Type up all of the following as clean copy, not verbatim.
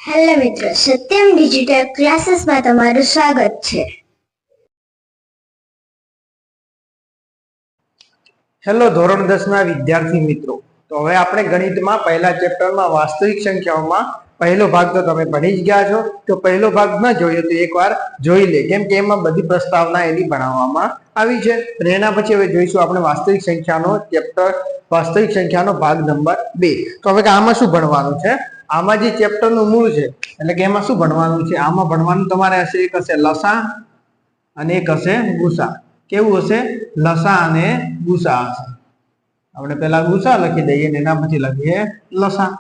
Hello મિત્રો, Satyam digital ક્લાસીસમાં તમારું સ્વાગત છે. હેલો ધોરણ 10 ના વિદ્યાર્થી મિત્રો, તો હવે આપણે ગણિતમાં પહેલા ચેપ્ટરમાં વાસ્તવિક સંખ્યાઓમાં પહેલો ભાગ તો તમે ભણી જ ગયા છો. તો પહેલો ભાગ ન જોયો તો એકવાર જોઈ લે, કેમ કે એમાં બધી પ્રસ્તાવના એની ભણાવવામાં આવી છે. અને એના પછી હવે જોઈશું આપણે વાસ્તવિક સંખ્યાનો ચેપ્ટર, વાસ્તવિક સંખ્યાનો ભાગ નંબર 2. તો હવે આમાં શું ભણવાનું છે? આમાં જે ચેપ્ટરનું મૂળ છે, એટલે કે એમાં શું ભણવાનું છે? આમાં ભણવાનું તમારે હશે, એક હશે લસા અને એક હશે ગુસા. કેવું હશે? લસા અને ગુસા હશે. આપણે પહેલા ગુસા લખી દઈએ અને એના પછી લખીએ લસા.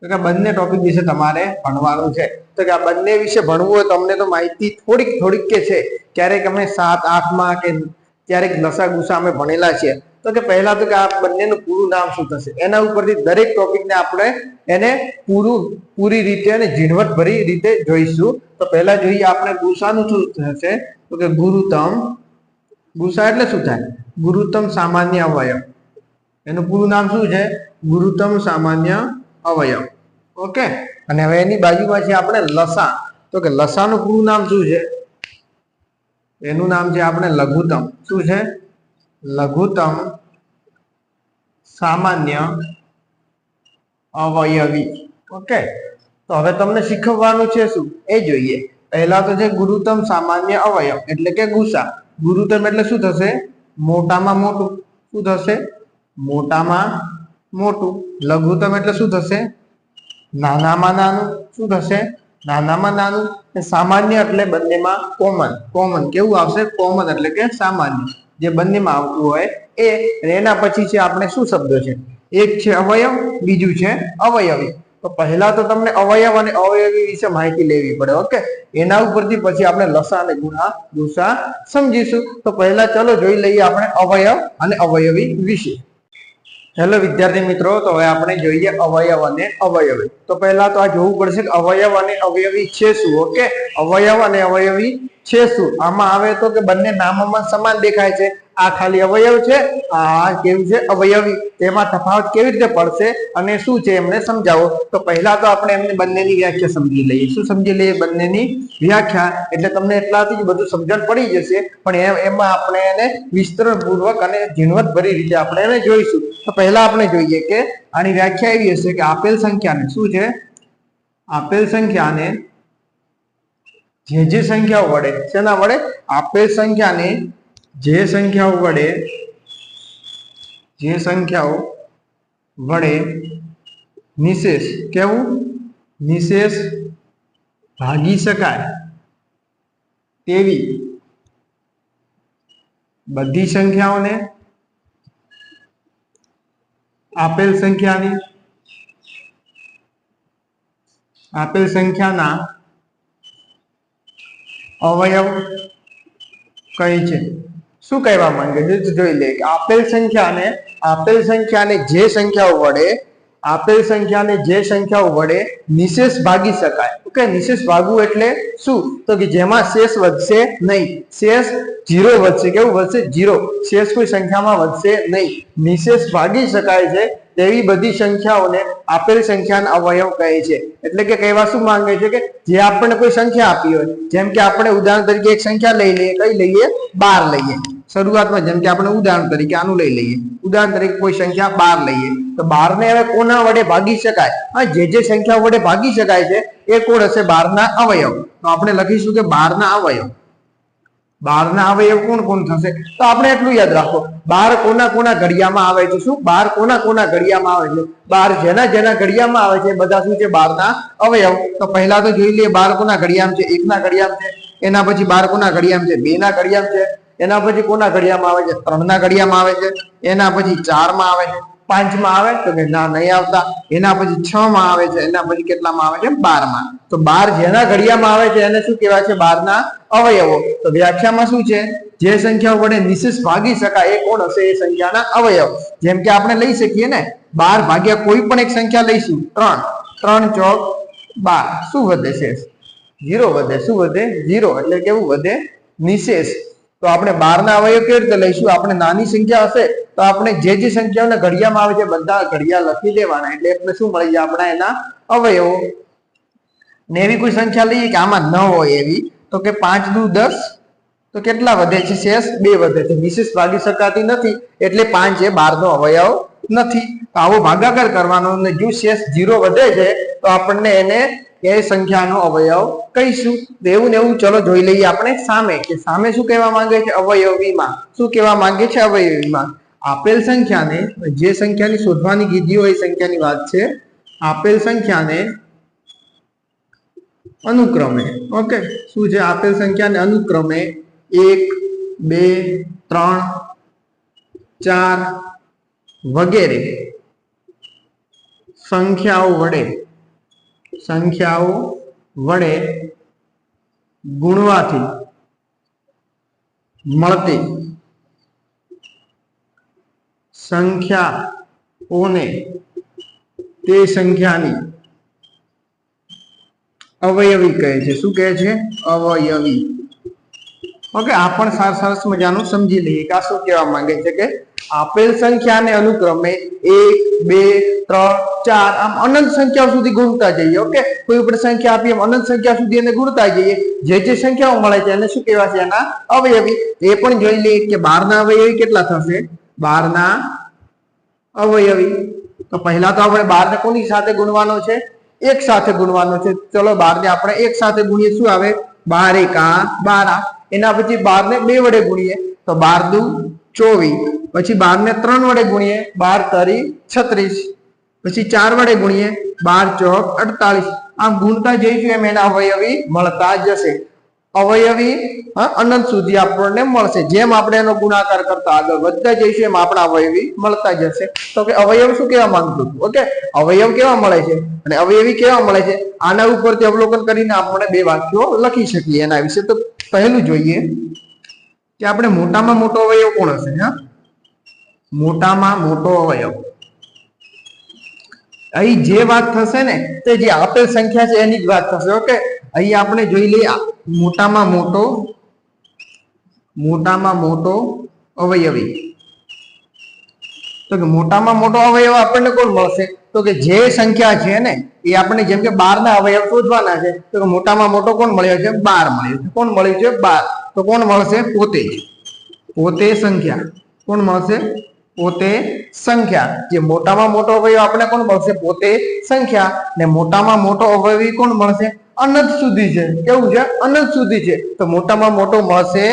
તો કે બંને ટોપિક વિશે તમારે ભણવાનું છે. તો કે આ બંને વિશે ભણવું હોય તો અમને તો માહિતી થોડીક કે છે. ક્યારેક અમે 7, 8 માં કે ક્યારેક લસા ગુસા અમે ભણેલા છે. તો કે પહેલા તો કે આ બંનેનું પૂરું નામ શું થશે, એના ઉપરથી દરેક ટોપિકને આપણે એને પૂરી રીતે અને ઝીણવટભરી રીતે જોઈશું. તો પહેલા જોઈએ આપણે ગુસાનું શું થશે. તો કે ગુરુત્તમ. ગુસા એટલે શું થાય? ગુરુત્તમ સામાન્ય અવયવ. એનું પૂરું નામ શું છે? ગુરુત્તમ સામાન્ય અવયવ. ઓકે. અને હવે એની બાજુમાં છે આપણે લસા. તો કે લસાનું પૂરું નામ શું છે? એનું નામ છે આપણે લઘુત્તમ. શું છે? લઘુત્તમ સામાન્ય અવયવી. ઓકે. તો હવે તમને શીખવવાનું છે શું એ જોઈએ. પહેલા તો છે ગુરુત્તમ સામાન્ય અવયવ એટલે કે ગુસા. ગુરુત્તમ એટલે શું થશે? મોટામાં મોટું. શું થશે? મોટામાં મોટું. લઘુત્તમ એટલે શું થશે? નાનામાં નાનું. શું થશે? નાનામાં નાનું. સામાન્ય એટલે બંનેમાં કોમન. કેવું આવશે? કોમન એટલે કે સામાન્ય, જે બંનેમાં આવતું હોય એ. એના પછી છે આપણે શું શબ્દો છે? એક છે અવયવ, બીજું છે અવયવી. તો પહેલા તો તમને અવયવ અને અવયવી વિશે માહિતી લેવી પડે. ઓકે. એના ઉપરથી પછી આપણે લસા અને ગુસા સમજીશું. તો પહેલા ચલો જોઈ લઈએ આપણે અવયવ અને અવયવી વિશે. હેલો વિદ્યાર્થી મિત્રો, તો હવે આપણે જોઈએ અવયવ અને અવયવી. તો પહેલા તો આ જોવું પડશે કે અવયવ અને અવયવી છે શું. ઓકે. અવયવ અને અવયવી છે શું? આમાં આવે તો કે બંને નામોમાં સમાન દેખાય છે. આ ખાલી અવયવ છે, આ કેવું છે? અવયવી. તેમાં તફાવત કેવી રીતે પડશે અને શું છે એમને સમજાવો. તો પહેલા તો આપણે એમને બંનેની વ્યાખ્યા સમજી લઈએ. શું સમજી લઈએ? બંનેની વ્યાખ્યા. એટલે તમને એટલાથી જ બધું સમજણ પડી જશે. પણ એમાં આપણે એને વિસ્તરણપૂર્વક અને ઝીણવટભરી રીતે આપણે એને જોઈશું. તો પહેલા આપણે જોઈએ કે આની વ્યાખ્યા એવી હશે કે આપેલ સંખ્યાને શું છે? આપેલ સંખ્યાને જે સંખ્યાઓ વડે, શેના વડે? આપેલ સંખ્યાને જે સંખ્યાઓ વડે નિશેષ, કેવું? નિશેષ ભાગી શકાય તેવી બધી સંખ્યાઓને આપેલ સંખ્યાના અવયવ કહે છે. શું કહેવા માંગે છે? જોઈ લે કે આપેલ સંખ્યાને જે સંખ્યાઓ વડે નિશેષ ભાગી શકાય. ઓકે. નિશેષ ભાગવું એટલે શું? તો કે જેમાં શેષ વધશે નહીં. શેષ 0 વધશે. કેવું વધશે? 0. શેષ કોઈ સંખ્યામાં વધશે નહીં. નિશેષ ભાગી શકાય છે તેવી બધી સંખ્યાઓને આપેલ સંખ્યાના અવયવ કહે છે. એટલે કે કહેવા શું માંગે છે કે જે આપણને કોઈ સંખ્યા આપી હોય, જેમ કે આપણે ઉદાહરણ તરીકે એક સંખ્યા લઈ લઈએ. કઈ લઈએ? 12 લઈએ. શરૂઆતમાં જેમ કે આપણે ઉદાહરણ તરીકે આનું લઈ લઈએ. ઉદાહરણ તરીકે કોઈ સંખ્યા 12 લઈએ. તો 12 ને હવે કોના વડે ભાગી શકાય? જે સંખ્યા વડે ભાગી શકાય છે એ કોણ હશે? 12 ના અવયવ. તો આપણે લખીશું કે 12 ના અવયવ. 12 ના અવયવ કોણ થશે? તો આપણે એટલું યાદ રાખો, 12 કોના ઘડિયામાં આવે છે? શું? 12 કોના ઘડિયામાં આવે છે? 12 જેના ઘડિયામાં આવે છે બધા શું છે? 12 ના અવયવ. તો પહેલા તો જોઈ લઈએ 12 કોના ઘડિયામાં છે? 1 ના ઘડિયામાં છે. એના પછી 12 કોના ઘડિયામાં છે? 2 ના ઘડિયામાં છે. એના પછી કોના ઘડિયામાં આવે છે? 3 ના ઘડિયામાં આવે છે. એના પછી 4 માં આવે છે. 5 માં આવે તો કે ના, નહીં આવતા. એના પછી 6 માં આવે છે. એના પછી કેટલામાં આવે છે? 12 માં. તો 12 જેના ઘડિયામાં આવે છે એને શું કહેવાય છે? 12 ના અવયવો. તો વ્યાખ્યામાં શું છે? જે સંખ્યાઓ વડે નિશેષ ભાગી શકાય એ કોણ હશે? એ સંખ્યાના અવયવ. જેમ કે આપણે લઈ શકીએ ને, 12 ભાગ્યા કોઈ પણ એક સંખ્યા લઈશું, 3 ચોક 12. શું વધે? શેષ 0 વધે. શું વધે? 0. એટલે કેવું વધે? નિશેષ. તો આપણે 12 ના અવયવ કેવી રીતે લઈશું? આપણે નાની સંખ્યા હશે તો આપણે જે સંખ્યાઓના ઘડિયામાં આવે છે બધા ઘડિયા લખી દેવાના. એટલે શું મળી જાય? આપણા એના અવયવો. ને એવી કોઈ સંખ્યા લઈએ કે આમાં ન હોય એવી, તો કે 5 દુ 10, તો કેટલા વધે છે? શેષ 2 વધે છે. નિશેષ ભાગી શકાતી નથી એટલે 5 એ 12 નો અવયવ નથી. તો આવો ભાગાકાર કરવાનો, અને જો શેષ 0 વધે છે તો આપણને એને એ સંખ્યાનો અવયવ કહીશું. તો એવું ને એવું ચલો જોઈ લઈએ આપણે સામે, કે સામે શું કહેવા માંગે છે? અવયવીમાં. શું કહેવા માંગે છે? અવયવીમાં. આપેલ સંખ્યાને, જે સંખ્યાની શોધવાની કીધી હોય એ સંખ્યાની વાત છે, આપેલ સંખ્યાને અનુક્રમે, ઓકે, શું છે? આપેલ સંખ્યાને અનુક્રમે 1 2 3 4 વગેરે સંખ્યાઓ વડે ગુણવાથી મળતી સંખ્યાઓને તે સંખ્યાની અવયવી કહે છે. શું કહે છે? અવયવી. ઓકે, આ પણ સરસ મજાનું સમજી લઈએ કે આ શું કહેવા માંગે છે કે આપેલ સંખ્યાને અનુક્રમે 1 2 3 4 આમ અનંત સંખ્યાઓ સુધી ગુણતા જઈએ. ઓકે, કોઈ પણ સંખ્યા આપીએ એમ અનંત સંખ્યા સુધી એને ગુણતા જઈએ. જે સંખ્યાઓ મળે છે એને શું કહેવાય છે? એના અવયવી. એ પણ જોઈ લઈએ કે 12 ના અવયવી કેટલા થશે? 12 ના અવયવી. તો પહેલા તો આપણે 12 ને કોની સાથે ગુણવાનો છે? 1 સાથે ગુણવાનો છે. ચલો 12 ને આપણે 1 સાથે ગુણીએ, શું આવે? 12 એકા 12. એના પછી 12 ને 2 વડે ગુણીએ તો 12 દુ 24. પછી 12 ને 3 વડે ગુણીએ, 12 તરી 36. પછી 4 વડે ગુણીએ, 12 ચોક 48. આમ ગુણતા જઈશું એમ એના અવયવી મળતા જશે. અવયવી અનંત સુધી આપણને મળશે. જેમ આપણે એનો ગુણાકાર કરતા આગળ વધતા જઈશું એમ આપણા અવયવી મળતા જશે. તો કે અવયવ શું કહેવા માંગતું હતું? ઓકે, અવયવ કેવા મળે છે અને અવયવી કેવા મળે છે, આના ઉપરથી અવલોકન કરીને આપણે 2 વાક્યો લખી શકીએ એના વિશે. તો પહેલું જોઈએ કે આપણે મોટામાં મોટો અવયવ કોણ હશે? મોટામાં મોટો અવયવ અહીં જે વાત થશે ને તે જે આપેલ સંખ્યા છે એની જ વાત થશે. ઓકે, અહીં આપણે જોઈ લઈએ મોટામાં મોટો અવયવી. તો કે મોટામાં મોટો અવયવ આપણને કોણ મળશે? તો કે જે સંખ્યા છે ને એ આપણે, જેમ કે 12 ના અવયવ શોધવાના છે, તો કે મોટામાં મોટો કોણ મળ્યો છે? 12 મળ્યો છે. કોણ મળ્યું છે? 12. તો કોણ મળશે? પોતે સંખ્યા. કોણ મળશે? પોતે સંખ્યા. જે મોટામાં મોટો અવયવ આપણે કોણ મળશે? પોતે સંખ્યા. ને મોટામાં મોટો અવયવી કોણ મળશે? અનંત સુધી છે. કેવું છે? અનંત સુધી છે. તો મોટામાં મોટો મળશે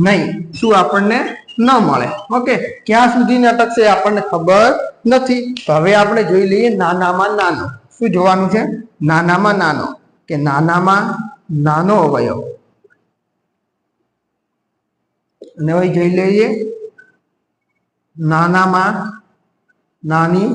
નહીં. શું આપણને ન મળે? ઓકે, ક્યાં સુધી અટકશે આપણને ખબર નથી. તો હવે આપણે જોઈ લઈએ નાનામાં નાનો. શું જોવાનું છે? નાનામાં નાનો, કે નાનામાં નાનો અવયવ. અને હવે જોઈ લઈએ નાનામાં નાની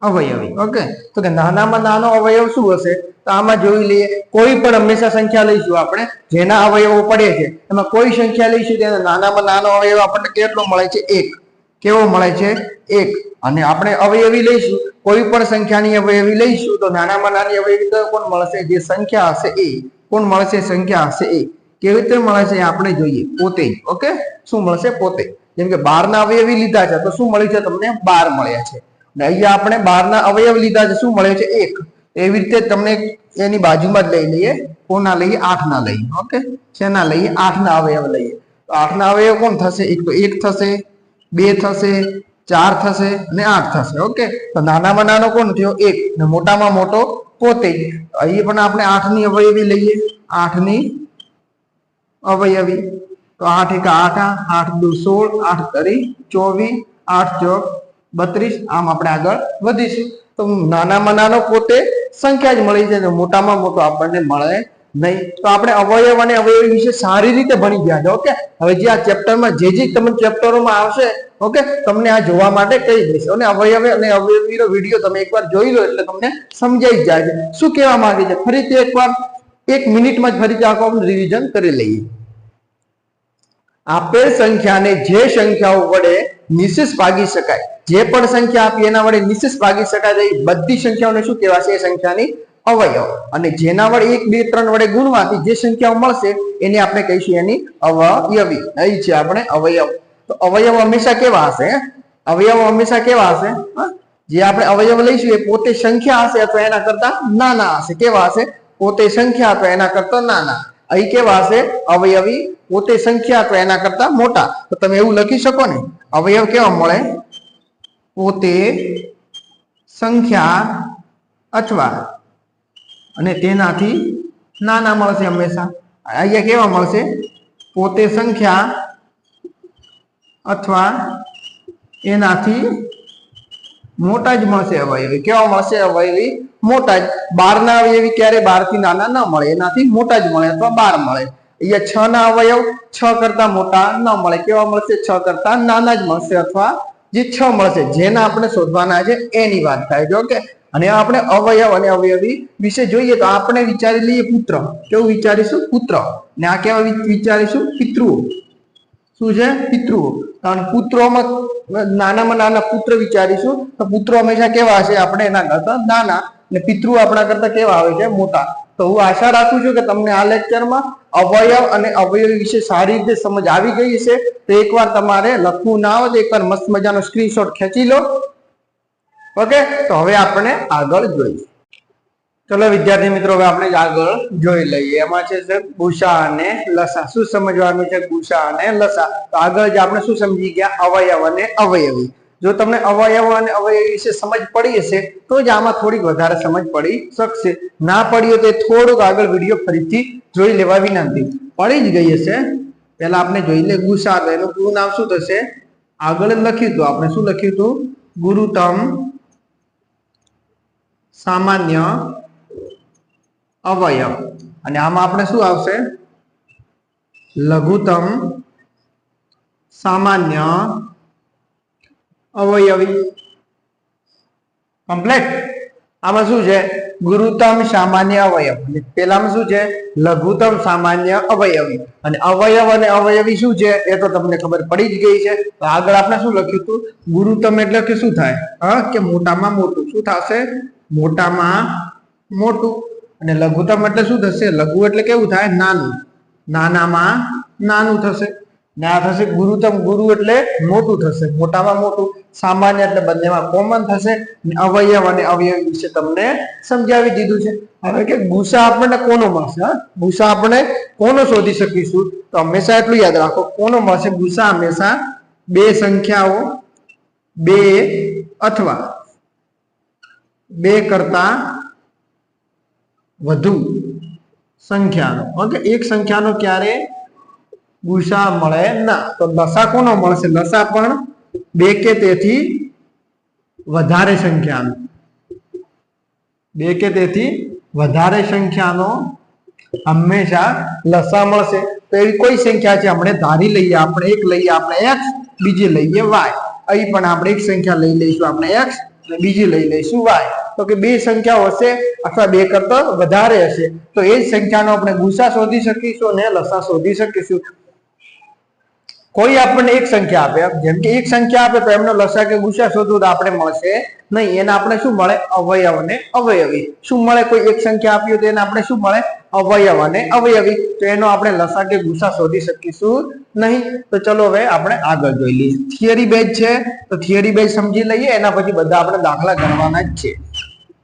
અવયવી. ઓકે, તો કે નાનામાં નાનો અવયવ શું હશે? તો આમાં જોઈ લઈએ, કોઈ પણ હંમેશા સંખ્યા લઈશું આપણે જેના અવયવો પડે છે, એમાં કોઈ સંખ્યા લઈશું તેનો નાનામાં નાનો અવયવ આપણને કેટલો મળે છે? 1. કેવો મળે છે? 1. અને આપણે અવયવી લઈશું, કોઈ પણ સંખ્યાની અવયવી લઈશું તો નાનામાં નાની અવયવી તો કોણ મળશે? જે સંખ્યા હશે એ. કોણ મળશે? સંખ્યા હશે એ. કેવી રીતે મળે છે આપણે જોઈએ, પોતે. ઓકે, શું મળશે? પોતે. જેમ કે 12 ના અવયવી લીધા છે તો શું મળ્યું છે તમને? 12 મળ્યા છે. અને અહીંયા આપણે 12 ના અવયવ લીધા છે, શું મળ્યું છે? 1. એવી રીતે તમને એની બાજુમાં જ લઈ લઈએ. કોના લઈએ? 8 ના લઈએ. ઓકે, શેના લઈએ? 8 ના અવયવ લઈએ. તો 8 ના અવયવ કોણ થશે? એક તો 1 થશે, 2 થશે, 4 થશે અને 8 થશે. ઓકે, તો નાનામાં નાનો કોણ થયો? 1. ને મોટામાં મોટો પોતે. અહીં પણ આપણે 8 ની અવયવી લઈએ. 8 ની અવયવી તો 8 એકા 8, 8 દુ 16, 8 તરી 24, 8 ચોક 32. આમ આપણે આગળ વધીશું. તો નાનામાં નાનો પોતે સંખ્યા જ મળી છે, મોટામાં મોટો આપણને મળે નહીં. તો આપણે અવયવ અને અવયવી વિશે સારી રીતે ભણી ગયા છે. ઓકે, હવે જે આ ચેપ્ટરમાં જે તમને ચેપ્ટરોમાં આવશે, ઓકે, તમને આ જોવા માટે કહી દઈશ. અને અવયવ અને અવયવીનો વિડીયો તમે એકવાર જોઈ લો એટલે તમને સમજાઈ જ જાય છે શું કહેવા માંગે છે. ફરીથી એકવાર 1 મિનિટમાં જ ફરીથી આખો રિવિઝન કરી લઈએ. આપેલ સંખ્યાને જે સંખ્યાઓ વડે નિશેષ ભાગી શકાય, જે પણ સંખ્યા આપી એના વડે નિશેષ ભાગી શકાય એ બધી સંખ્યાઓને શું કહેવાશે? એ સંખ્યાની અવયવ. અને જેના વડે 1 2 3 વડે ગુણવાથી જે સંખ્યાઓ મળશે એને આપણે કહીશું એની અવયવી. અહીં છે આપણે અવયવ. તો અવયવ હંમેશા કેવા હશે? અવયવ હંમેશા કેવા હશે? જે આપણે અવયવ લઈશું એ પોતે સંખ્યા હશે અથવા એના કરતા નાના હશે. કેવા હશે? પોતે સંખ્યા અથવા એના કરતા નાના. અહીં કેવા હશે? અવયવી પોતે સંખ્યા અથવા એના કરતા મોટા. તો તમે એવું લખી શકો ને, અવયવ કેવા મળે? પોતે સંખ્યા અથવા અને તેનાથી નાના મળશે હંમેશા. અહીંયા કેવા મળશે? પોતે સંખ્યા અથવા એનાથી મોટા જ મળશે અવયવી. કેવા મળશે? અવયવી મોટા જ. 12 ના અવયવી ક્યારે 12 થી નાના ન મળે, એનાથી મોટા જ મળે અથવા 12 મળે. અહીંયા 6 ના અવયવ 6 કરતા મોટા ન મળે. કેવા મળશે? 6 કરતા નાના જ મળશે અથવા જે 6 મળશે. જેના આપણે શોધવાના છે એની વાત થાય છે. ઓકે, અને આપણે અવયવ અને અવયવી વિશે જોઈએ તો આપણે વિચારી લઈએ પુત્ર. કેવું વિચારીશું? પુત્ર. ને આ કેવા વિચારીશું? પિતૃઓ. શું છે? પિતૃઓ. કારણ પુત્રોમાં નાનામાં નાના પુત્ર વિચારીશું તો પુત્રો હંમેશા કેવા હશે? આપણે એના કરતા નાના. ને પિતૃ આપણા કરતા કેવા આવે છે? મોટા. તો હું આશા રાખું છું કે તમને આ લેક્ચરમાં અવયવ અને અવયવી વિશે સારી રીતે સમજ આવી ગઈ છે. તો એકવાર તમારે લખવું ના આવે તો એકવાર મસ્ત મજાનો સ્ક્રીનશોટ ખેંચી લો. ઓકે, તો હવે આપણે આગળ જોઈએ. ચલો વિદ્યાર્થી મિત્રો, હવે આપણે આગળ જોઈ લઈએ. એમાં છે ગુસા અને લસા. શું સમજવાનું છે? ગુસા અને લસા. તો આગળ જ આપણે શું સમજી ગયા? અવયવ અને અવયવી. જો તમને અવયવ અને અવયવી વિશે સમજ પડી હશે તો જ આમાં થોડીક વધારે સમજ પડી શકશે. ના પડી હોય તો થોડુંક આગળ વિડીયો ફરીથી જોઈ લેવા વિનંતી. પડી જ ગઈ હશે. પહેલા આપણે જોઈ લે ગુસા. તો એનું પૂરું નામ શું થશે? આગળ જ લખ્યું હતું આપણે. શું લખ્યું હતું? ગુરુતમ સામાન્ય અવયવ. અને આમાં આપણે શું આવશે? લઘુત્તમ સામાન્ય અવયવી. કમ્પ્લીટ. આમાં શું છે? ગુરુત્તમ સામાન્ય અવયવ. પેલામાં શું છે? લઘુત્તમ સામાન્ય અવયવી. અને અવયવ અને અવયવી શું છે એ તો તમને ખબર પડી જ ગઈ છે. તો આગળ આપણે શું લખ્યું હતું? ગુરુત્તમ એટલે કે શું થાય? કે મોટામાં મોટું. શું થશે? મોટામાં મોટું. અને લઘુત્તમ એટલે શું થશે? લઘુ એટલે કેવું થાય? નાનું. નાનામાં નાનું થશે. ને આ થશે ગુરુત્તમ. ગુરુ એટલે મોટું થશે, મોટામાં મોટું. સામાન્ય એટલે બંનેમાં કોમન થશે. અવયવ અને અવયવી વિશે તમને સમજાવી દીધું છે. હવે કે ગુસા આપણને કોનો મળશે? ગુસા આપણે કોનો શોધી શકીશું? તો હંમેશા એટલું યાદ રાખો, કોનો મળશે? ગુસા હંમેશા બે સંખ્યાઓ, બે અથવા બે કરતા વધુ સંખ્યાનો. ઓકે, એક સંખ્યાનો ક્યારે ગુસા મળે ના. તો લસા કોનો મળશે? લસા પણ બે કે તેથી વધારે સંખ્યાનો, બે કે તેથી વધારે સંખ્યાનો હંમેશા લસા મળશે. તો એવી કોઈ સંખ્યા છે આપણે ધારી લઈએ, આપણે એક લઈએ આપણે x, બીજી લઈએ y. અહીં પણ આપણે એક સંખ્યા લઈ લઈશું આપણે x અને બીજી લઈ લઈશું y. તો કે બે સંખ્યાઓ હશે અથવા બે કરતા વધારે હશે તો એ જ સંખ્યાનો આપણે ગુસા શોધી શકીશું અને લસા શોધી શકીશું. કોઈ આપણને એક સંખ્યા આપે, જેમ કે એક સંખ્યા આપે તો એમનો લસા કે ગુસા શોધવું તો આપણે મળશે નહીં. એને આપણે શું મળે? અવયવ અને અવયવી. શું મળે? કોઈ એક સંખ્યા આપી તો એને આપણે શું મળે? અવયવ અને અવયવી. તો એનો આપણે લસા કે ગુસા શોધી શકીશું નહીં. તો ચલો હવે આપણે આગળ જોઈ લઈએ. થિયરી બેઝ છે તો થિયરી બેઝ સમજી લઈએ, એના પછી બધા આપણે દાખલા ગણવાના જ છે.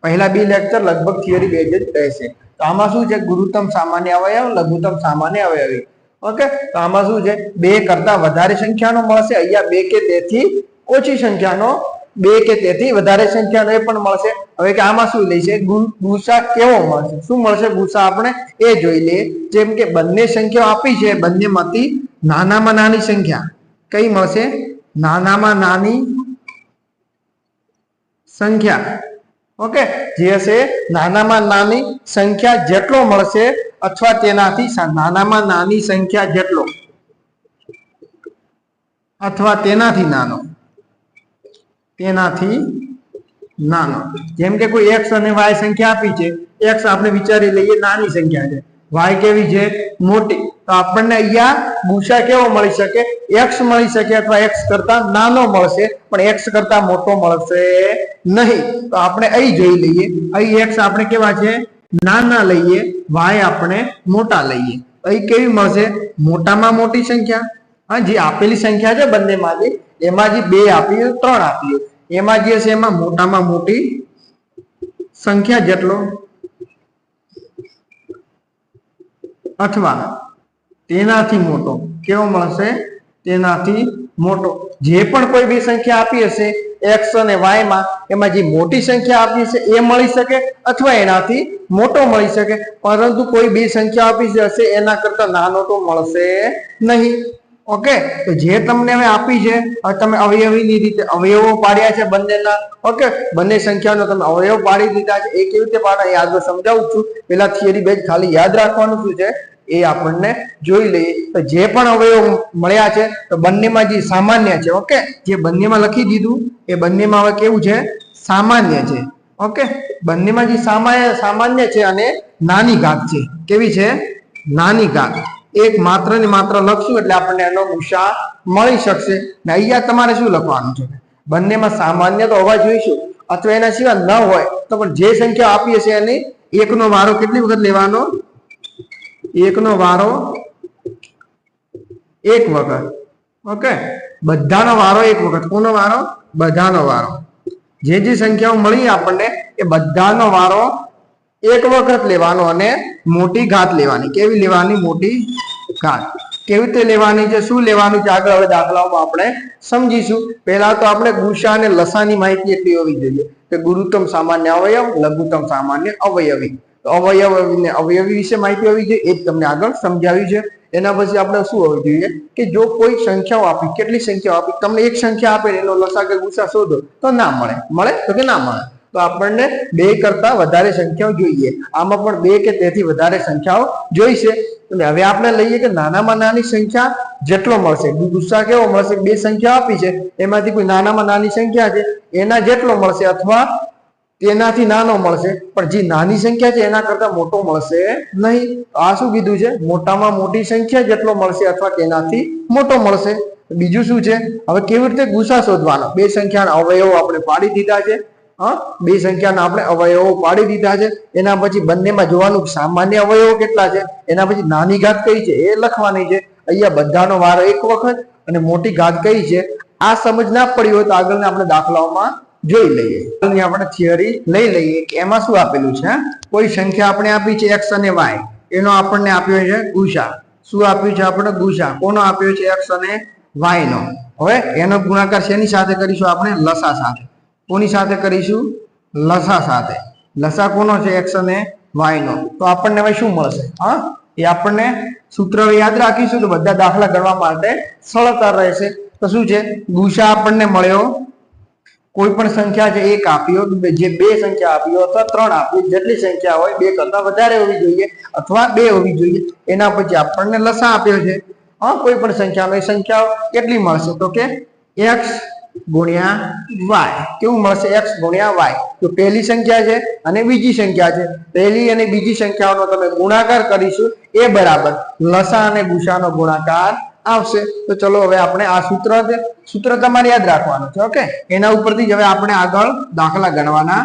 પહેલા બે લેક્ચર લગભગ થિયરી બેઝ જ રહેશે. તો આમાં શું છે? ગુરુત્તમ સામાન્ય અવયવ, લઘુત્તમ સામાન્ય અવયવી. ઓકે, તો આમાં શું છે? બે કરતા વધારે સંખ્યાનો મળશે. અહીંયા બે કે તેથી ઓછી સંખ્યાનો, બે કે તેથી વધારે સંખ્યાનો એ પણ મળશે. હવે કે આમાં શું લઈશે? ગુસા કેવો મળશે? શું મળશે ગુસા? આપણે એ જોઈ લઈએ. જેમ કે બંને સંખ્યાઓ આપી છે, બંનેમાંથી નાનામાં નાની સંખ્યા કઈ મળશે? નાનામાં નાની સંખ્યા. ઓકે, જે હશે નાનામાં નાની સંખ્યા જેટલો મળશે અથવા તેનાથી નાનામાં નાની સંખ્યા જેટલો અથવા તેનાથી નાનો, તેનાથી નાનો. જેમ કે કોઈ x અને y સંખ્યા આપી છે. x આપણે વિચારી લઈએ નાની સંખ્યા છે, y કેવી છે? મોટી. તો આપણને અહીંયા ગુસા કેવો મળી શકે? x મળી શકે અથવા x કરતા નાનો મળશે, પણ x કરતા મોટો મળશે નહીં. તો આપણે અહીં જોઈ લઈએ. અહીં x આપણે કેવા છે? નાના લઈએ, y આપણે મોટા લઈએ. અહીં કેવી મળશે? મોટામાં મોટી સંખ્યા. હા, જે આપેલી સંખ્યા છે બંનેમાંથી એમાં જે બે આપીએ, ત્રણ આપીએ, એમાં જે છે એમાં મોટામાં મોટી સંખ્યા જેટલો અથવા તેનાથી મોટો કેવો મળશે? તેનાથી મોટો. જે પણ કોઈ બે સંખ્યા આપી હશે x અને y માં, એમાં જે મોટી સંખ્યા આપી છે એ મળી શકે અથવા એનાથી મોટો મળી શકે, પરંતુ કોઈ બે સંખ્યા આપી હશે એના કરતા નાનો તો મળશે નહીં. ઓકે, તો જે તમને હવે આપી છે, હવે તમે અવયવીની રીતે અવયવો પાડ્યા છે બંનેના. ઓકે, બંને સંખ્યાનો તમે અવયવ પાડી દીધા છે. એ કેવી રીતે પાડવા એ આગળ સમજાવું છું. પેલા થિયરી બેઝ ખાલી યાદ રાખવાનું શું છે એ આપણને જોઈ લઈએ. તો જે પણ અવયવ મળ્યા છે તો બંનેમાં જે સામાન્ય છે, ઓકે, જે બંનેમાં લખી દીધું એ બંનેમાં હવે કેવું છે? સામાન્ય છે. ઓકે, બંનેમાં જે સામાન્ય છે અને નાની ઘાત છે. કેવી છે? નાની ઘાત. એક માત્ર ને માત્ર લખશું એટલે આપણને એનો ગુસા મળી શકશે. ને અહીંયા તમારે શું લખવાનું છે? બંનેમાં સામાન્ય તો હોવા જોઈશું, અથવા એના સિવાય ન હોય તો પણ જે સંખ્યા આપી હશે એની એકનો વારો કેટલી વખત લેવાનો? એકનો વારો એક વખત. ઓકે, બધાનો વારો એક વખત. કોનો વારો? બધાનો વારો. જે જે સંખ્યાઓ મળી આપણને એ બધાનો વારો એક વખત લેવાનો અને મોટી ઘાત લેવાની. કેવી લેવાની? મોટી ઘાત. કેવી રીતે લેવાની છે, શું લેવાનું છે, આગળ હવે દાખલાઓમાં આપણે સમજીશું. પહેલા તો આપણે ગુસા અને લસાની માહિતી એટલી હોવી જોઈએ કે ગુરુત્તમ સામાન્ય અવયવ, લઘુત્તમ સામાન્ય અવયવી. તો અવયવ અને અવયવી વિશે માહિતી હોવી જોઈએ, એ જ તમને આગળ સમજાવ્યું છે. એના પછી આપણે શું હોવું જોઈએ કે જો કોઈ સંખ્યાઓ આપી, કેટલી સંખ્યાઓ આપી, તમને એક સંખ્યા આપે એનો લસા કે ગુસા શોધો તો ના મળે. મળે તો કે ના મળે. તો આપણને બે કરતા વધારે સંખ્યાઓ જોઈએ. આમાં પણ બે કે તેથી વધારે સંખ્યાઓ જોઈશે. હવે આપણે લઈએ કે નાનામાં નાની સંખ્યા જેટલો મળશે. ગુસા કેવો મળશે? બે સંખ્યા આપી છે એમાંથી કોઈ નાનામાં નાની સંખ્યા છે એના જેટલો મળશે અથવા તેનાથી નાનો મળશે, પણ જે નાની સંખ્યા છે એના કરતા મોટો મળશે નહીં. આ શું કીધું છે? મોટામાં મોટી સંખ્યા જેટલો મળશે અથવા તેનાથી મોટો મળશે. બીજું શું છે? હવે કેવી રીતે ગુસા શોધવાનો? બે સંખ્યાના અવયવો આપણે પાડી દીધા છે. બે સંખ્યાના આપણે અવયવો પાડી દીધા છે. એના પછી બંનેમાં જોવાનું સામાન્ય અવયવો કેટલા છે, એના પછી નાની ઘાત કઈ છે એ લખવાની છે. અહીંયા બધાનો વારો એક વખત અને મોટી ઘાત કઈ છે આ સમજ ના પડી હોય તો આગળના આપણે દાખલાઓમાં જોઈ લઈએ. આપણે થિયરી લઈ લઈએ કે એમાં શું આપેલું છે. કોઈ સંખ્યા આપણે આપી છે x અને y, એનો આપણને આપ્યો છે ગુસા. શું આપ્યું છે? આપણે ગુસા. કોનો આપ્યો છે? x અને y નો. હવે એનો ગુણાકાર શેની સાથે કરીશું? આપણે લસા સાથે. કોની સાથે કરીશું? લસા સાથે. લસા કોનો છે? x અને y નો. તો આપણને હવે શું મળશે? એ આપણને સૂત્ર યાદ રાખીશું તો બધા દાખલા ગણવા માટે સરળતા રહેશે. તો શું છે? ગુસા આપણને મળ્યો. કોઈ પણ સંખ્યા છે એક આપ્યો, જે બે સંખ્યા આપ્યો અથવા ત્રણ આપ્યો, જેટલી સંખ્યા હોય બે કરતા વધારે હોવી જોઈએ અથવા બે હોવી જોઈએ. એના પછી આપણને લસા આપ્યો છે કોઈ પણ સંખ્યાનો. એ સંખ્યા કેટલી મળશે? તો કે x ગુણ્યા y. કેવું મળશે? x ગુણ્યા y. તો પહેલી સંખ્યા છે અને બીજી સંખ્યા છે. પહેલી અને બીજી સંખ્યાઓનો તમે ગુણાકાર કરીશું એ બરાબર લસા અને ગુસાનો ગુણાકાર આવશે. તો ચલો હવે આપણે આ સૂત્ર તમારે યાદ રાખવાનું છે. ઓકે, એના ઉપરથી જ હવે આપણે આગળ દાખલા ગણવાના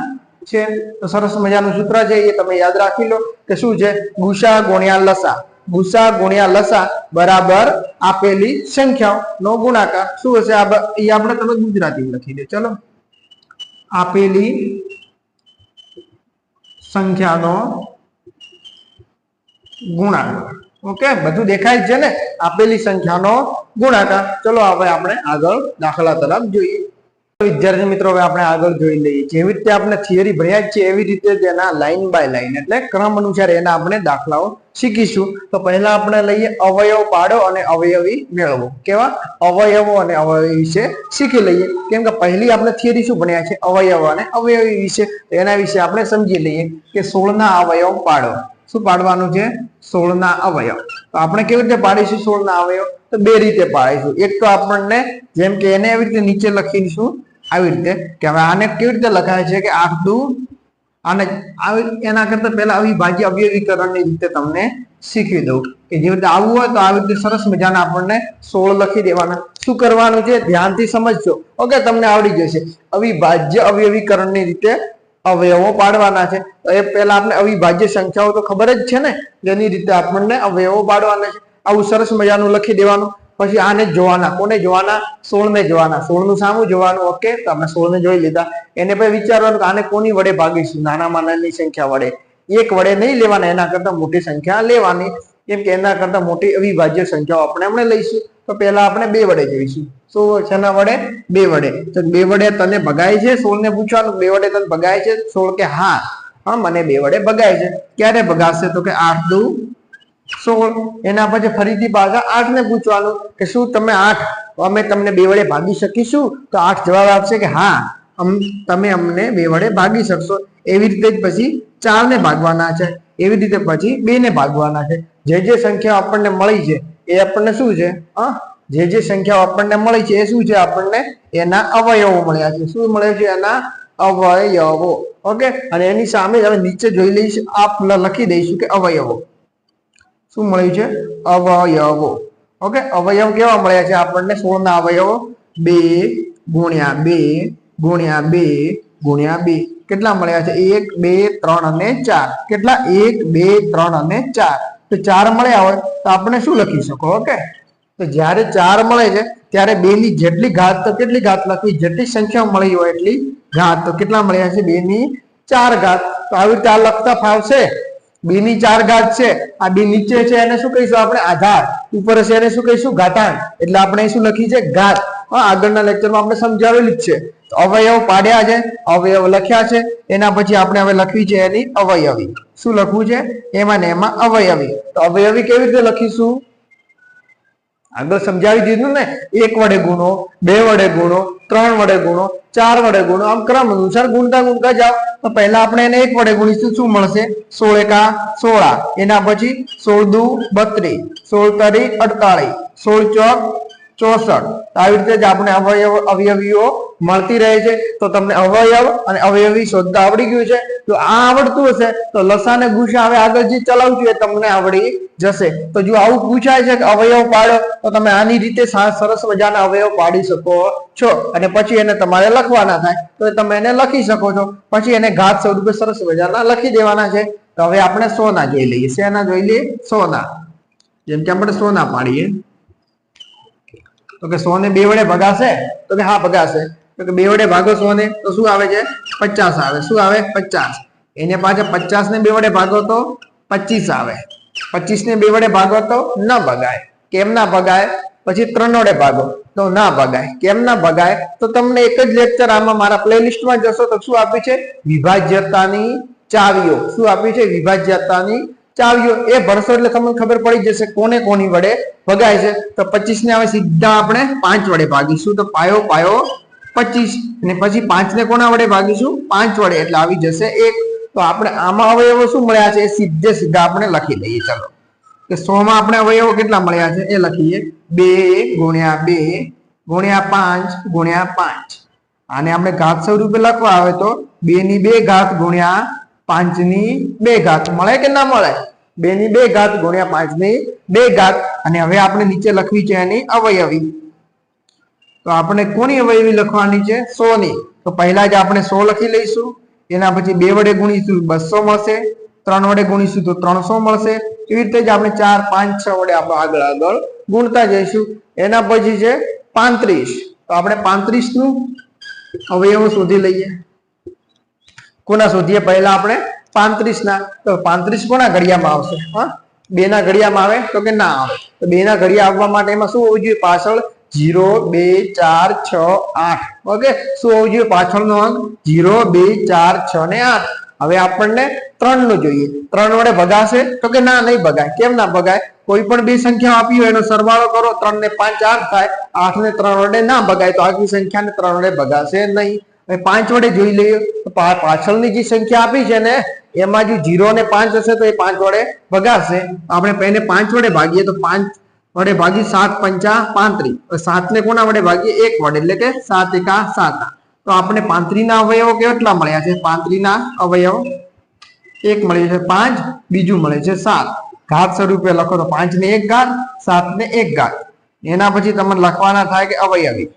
છે. તો સરસ મજાનું સૂત્ર છે એ તમે યાદ રાખી લો કે શું છે? ગુસા ગુણ્યા લસા. ગુસા ગુણ્યા લસા બરાબર આપેલી સંખ્યાઓનો ગુણાકાર. શું હશે? એ આપણે તમે ગુજરાતીમાં લખી દે. ચલો, આપેલી સંખ્યાનો ગુણાકાર. ઓકે, બધું દેખાય છે ને? આપેલી સંખ્યાનો ગુણાકાર. ચલો હવે આપણે આગળ દાખલા તરફ જોઈએ. વિદ્યાર્થી મિત્રો, હવે આપણે આગળ જોઈ લઈએ. જેવી રીતે આપણે થિયરી ભણ્યા છે એવી રીતે તેના લાઈન બાય લાઈન એટલે ક્રમ અનુસાર એના આપણે દાખલાઓ શીખીશું. તો પહેલા આપણે લઈએ અવયવ પાડો અને અવયવી મેળવો. કેવા? અવયવો અને અવયવી વિશે શીખી લઈએ. કેમ કે પહેલી આપણે થિયરી શું ભણ્યા છે? અવયવ અને અવયવી વિશે. એના વિશે આપણે સમજી લઈએ કે 16 ના અવયવ પાડો. શું પાડવાનું છે? 16 ના અવયવ. તો આપણે કેવી રીતે પાડીશું 16 ના અવયવ? તો બે રીતે પાડીશું. એક તો આપણને જેમ કે એને એવી રીતે નીચે લખીશું આવી રીતે કે હવે આને કેવી રીતે લખાય છે કે 8 દુ આને એના કરતા પહેલા અવિભાજ્ય અવયવીકરણની રીતે તમને શીખવી દઉં કે જેવી રીતે આવું હોય તો આવી રીતે સરસ મજાના આપણને 16 લખી દેવાના. શું કરવાનું છે? ધ્યાનથી સમજજો. ઓકે, તમને આવડી જશે. અવિભાજ્ય અવયવીકરણની રીતે અવયવો પાડવાના છે. તો એ પહેલા આપણે અવિભાજ્ય સંખ્યાઓ તો ખબર જ છે ને, જેની રીતે આપણને અવયવો પાડવાના છે. આવું સરસ મજાનું લખી દેવાનું. પછી આને જ જોવાના, કોને જોવાના? 16 ને જોવાના. 16 નું સામું જોવાનું. ઓકે, તો આપણે 16 ને જોઈ લીધા. એને પછી વિચારવાનું કે આને કોની વડે ભાગીશું? નાનામાં નાની સંખ્યા વડે. એક વડે નહીં લેવાના, એના કરતા મોટી સંખ્યા લેવાની, કેમ કે એના કરતા મોટી અવિભાજ્ય સંખ્યાઓ આપણે લઈશું. તો પહેલા આપણે 2 વડે જોઈશું. શું શેના વડે? 2 વડે. તો 2 વડે તને ભગાય છે? 16 ને પૂછવાનું 2 વડે તને ભગાય છે? 16 કે હા, હા મને 2 વડે ભગાય છે. ક્યારે ભગાશે? તો કે 8 દુ 16. એના પછી ફરીથી પાછા 8 ને પૂછવાનું કે શું તમે 8 અમે તમને 2 વડે ભાગી શકીશું? તો 8 જવાબ આપશે કે હા, તમે અમને 2 વડે ભાગી શકશો. એવી રીતે જ પછી 4 ને ભાગવાના છે, એવી રીતે પછી 2 ને ભાગવાના છે. જે સંખ્યા આપણને મળી છે એ આપણને શું છે? જે સંખ્યાઓ આપણને મળી છે એ શું છે? આપણને એના અવયવો મળ્યા છે. શું મળે છે? એના અવયવો. ઓકે, અને એની સામે હવે નીચે જોઈ લઈશું, લખી દઈશું કે અવયવો. શું મળ્યું છે? અવયવો. ઓકે, અવયવ કેવા મળ્યા છે આપણને? 16 ના અવયવો 2 ગુણ્યા 2 ગુણ્યા 2 ગુણ્યા 2. કેટલા મળ્યા છે? 1 2 3 અને 4. કેટલા? 1 2 3 અને 4. તો 4 મળ્યા હોય તો આપણે શું લખી શકો? ઓકે, તો જ્યારે 4 મળે છે ત્યારે 2 ની જેટલી ઘાત, તો કેટલી ઘાત લખવી? જેટલી સંખ્યા મળી હોય એટલી ઘાત. તો કેટલા મળ્યા છે? 2 ની 4 ઘાત. તો આવી રીતે આ લખતા ફાવશે. 2 ની 4 ઘાત છે, આ 2 નીચે છે એને શું કહીશું આપણે? આધાર. ઉપર છે એને શું કહીશું? ઘાતાંક. એટલે આપણે શું લખી છે? ઘાત. આગળના લેક્ચરમાં આપણે સમજાવેલું જ છે. અવયવ પાડ્યા છે, અવયવ લખ્યા છે, એના પછી આપણે હવે લખવી છે એની અવયવી. શું લખવું છે? એમાં ને એમાં અવયવી. તો અવયવી કેવી રીતે લખીશું? આગળ સમજાવી દીધું ને. 1 વડે ગુણો, 2 વડે ગુણો, 3 વડે ગુણો, 4 વડે ગુણો, આમ ક્રમ અનુસાર ગુણતા જાઓ. તો પહેલા આપણે એને 1 વડે ગુણીશું. શું મળશે? 16 એકા 16. એના પછી 16 દુ 32, 16 તરી 48, 16 ચોક 64. આવી રીતે જ આપણે અવયવીઓ મળતી રહે છે. તો તમને અવયવ અને અવયવી શોધતા આવડી ગયું છે. જો આ આવડતું હશે તો લસા ને ગુસા હવે આગળ જે ચલાવશું એ તમને આવડી જશે. તો જો આવું પૂછાય છે કે અવયવ પાડો, તો તમે આની રીતે સરસ મજાના અવયવ પાડી શકો છો. અને પછી એને તમારે લખવાના થાય તો તમે એને લખી શકો છો. પછી એને ઘાત સ્વરૂપે સરસ મજાના લખી દેવાના છે. તો હવે આપણે 100 ના જોઈ લઈએ. શેના જોઈ લઈએ? 100 ના. જેમ કે આપણે 100 ના પાડીએ તો કે 100 ને 2 વડે ભગાશે? તો કે હા ભગાશે. તો કે 2 વડે ભાગો 100 ને તો શું આવે છે? 50 આવે. શું આવે? 50. એને પાછા 50 ને 2 વડે ભાગો તો 25 આવે. 25 ને 2 વડે ભાગો તો ન ભગાય. કેમ ના ભગાય? પછી 3 વડે ભાગો તો ના ભગાય. કેમ ના ભગાય? તો તમને એક જ લેક્ચર આમાં મારા પ્લેલિસ્ટમાં જશો તો શું આપ્યું છે? વિભાજ્યતાની ચાવીઓ. શું આપ્યું છે? વિભાજ્યતાની ચાવીઓ. એ ભરશો એટલે તમને ખબર પડી જશે કોને કોની વડે ભગાય છે. તો 25 ને હવે સીધા આપણે 5 વડે ભાગીશું. તો પાયો 25. અને પછી 5 ને કોના વડે ભાગીશું? 5 વડે. એટલે આવી જશે 1. તો આપણે આમાં અવયવો શું મળ્યા છે એ સીધા આપણે લખી દઈએ. ચલો, કે 100 માં આપણે અવયવો કેટલા મળ્યા છે એ લખીએ. 2 ગુણ્યા 2 ગુણ્યા 5 ગુણ્યા 5. આને આપણે ઘાત સ્વરૂપે લખવા આવે તો 2 ની 2 ઘાત ગુણ્યા 5 ની 2 ઘાત. મળે કે ના મળે? 2 ની 2 ઘાત ગુણ્યા 5 ની 2 ઘાત. અને હવે આપણે નીચે લખવી છે એની અવયવી. તો આપણે કોની અવયવી લખવાની છે? 100 ની. તો પહેલા જ આપણે 100 લખી લઈશું. એના પછી 2 વડે ગુણીશું 200 મળશે. 3 વડે ગુણીશું તો 300 મળશે. એવી રીતે જ આપણે 4 5 6 વડે આપણે આગળ ગુણતા જઈશું. એના પછી છે 35. તો આપણે 35 નું અવયવો શોધી લઈએ. કોના શોધીએ? પહેલા આપણે 35 ના. તો 35 કોના ઘડિયામાં આવશે? 2 ના ઘડિયામાં આવે? તો કે ના આવે. તો 2 ના ઘડિયા આવવા માટે એમાં શું હોવું જોઈએ? પાછળ 0 2 4 6 8. ઓકે, શું હોવું જોઈએ પાછળનો અંક? 0 2 4 6 ને 8. હવે આપણને 3 નું જોઈએ. 3 વડે ભગાશે? તો કે ના, નહીં ભગાય. કેમ ના ભગાય? કોઈ પણ બે સંખ્યા આપી હોય એનો સરવાળો કરો. 3 ને 5 8 થાય. 8 ને 3 વડે ના ભગાય. તો આખી સંખ્યાને 3 વડે ભગાશે નહીં. હવે 5 વડે જોઈ લઈએ. તો પાછળની જે સંખ્યા આપી છે ને એમાં જો 0 ને 5 હશે તો એ 5 વડે ભગાશે. આપણે પહેલે 5 વડે ભાગીએ તો 5 વડે ભાગી 7 5 35. 7 ને કોના વડે ભાગીએ? 1 વડે. એટલે કે 7 એકા 7. તો આપણે 35 ના અવયવો કેટલા મળ્યા છે? 35 ના અવયવ 1 મળ્યું છે 5, બીજું મળે છે 7. ઘાત સ્વરૂપે લખો તો 5 ને 1 ઘાત, 7 ને 1 ઘાત. એના પછી તમને લખવાના થાય કે અવયવી.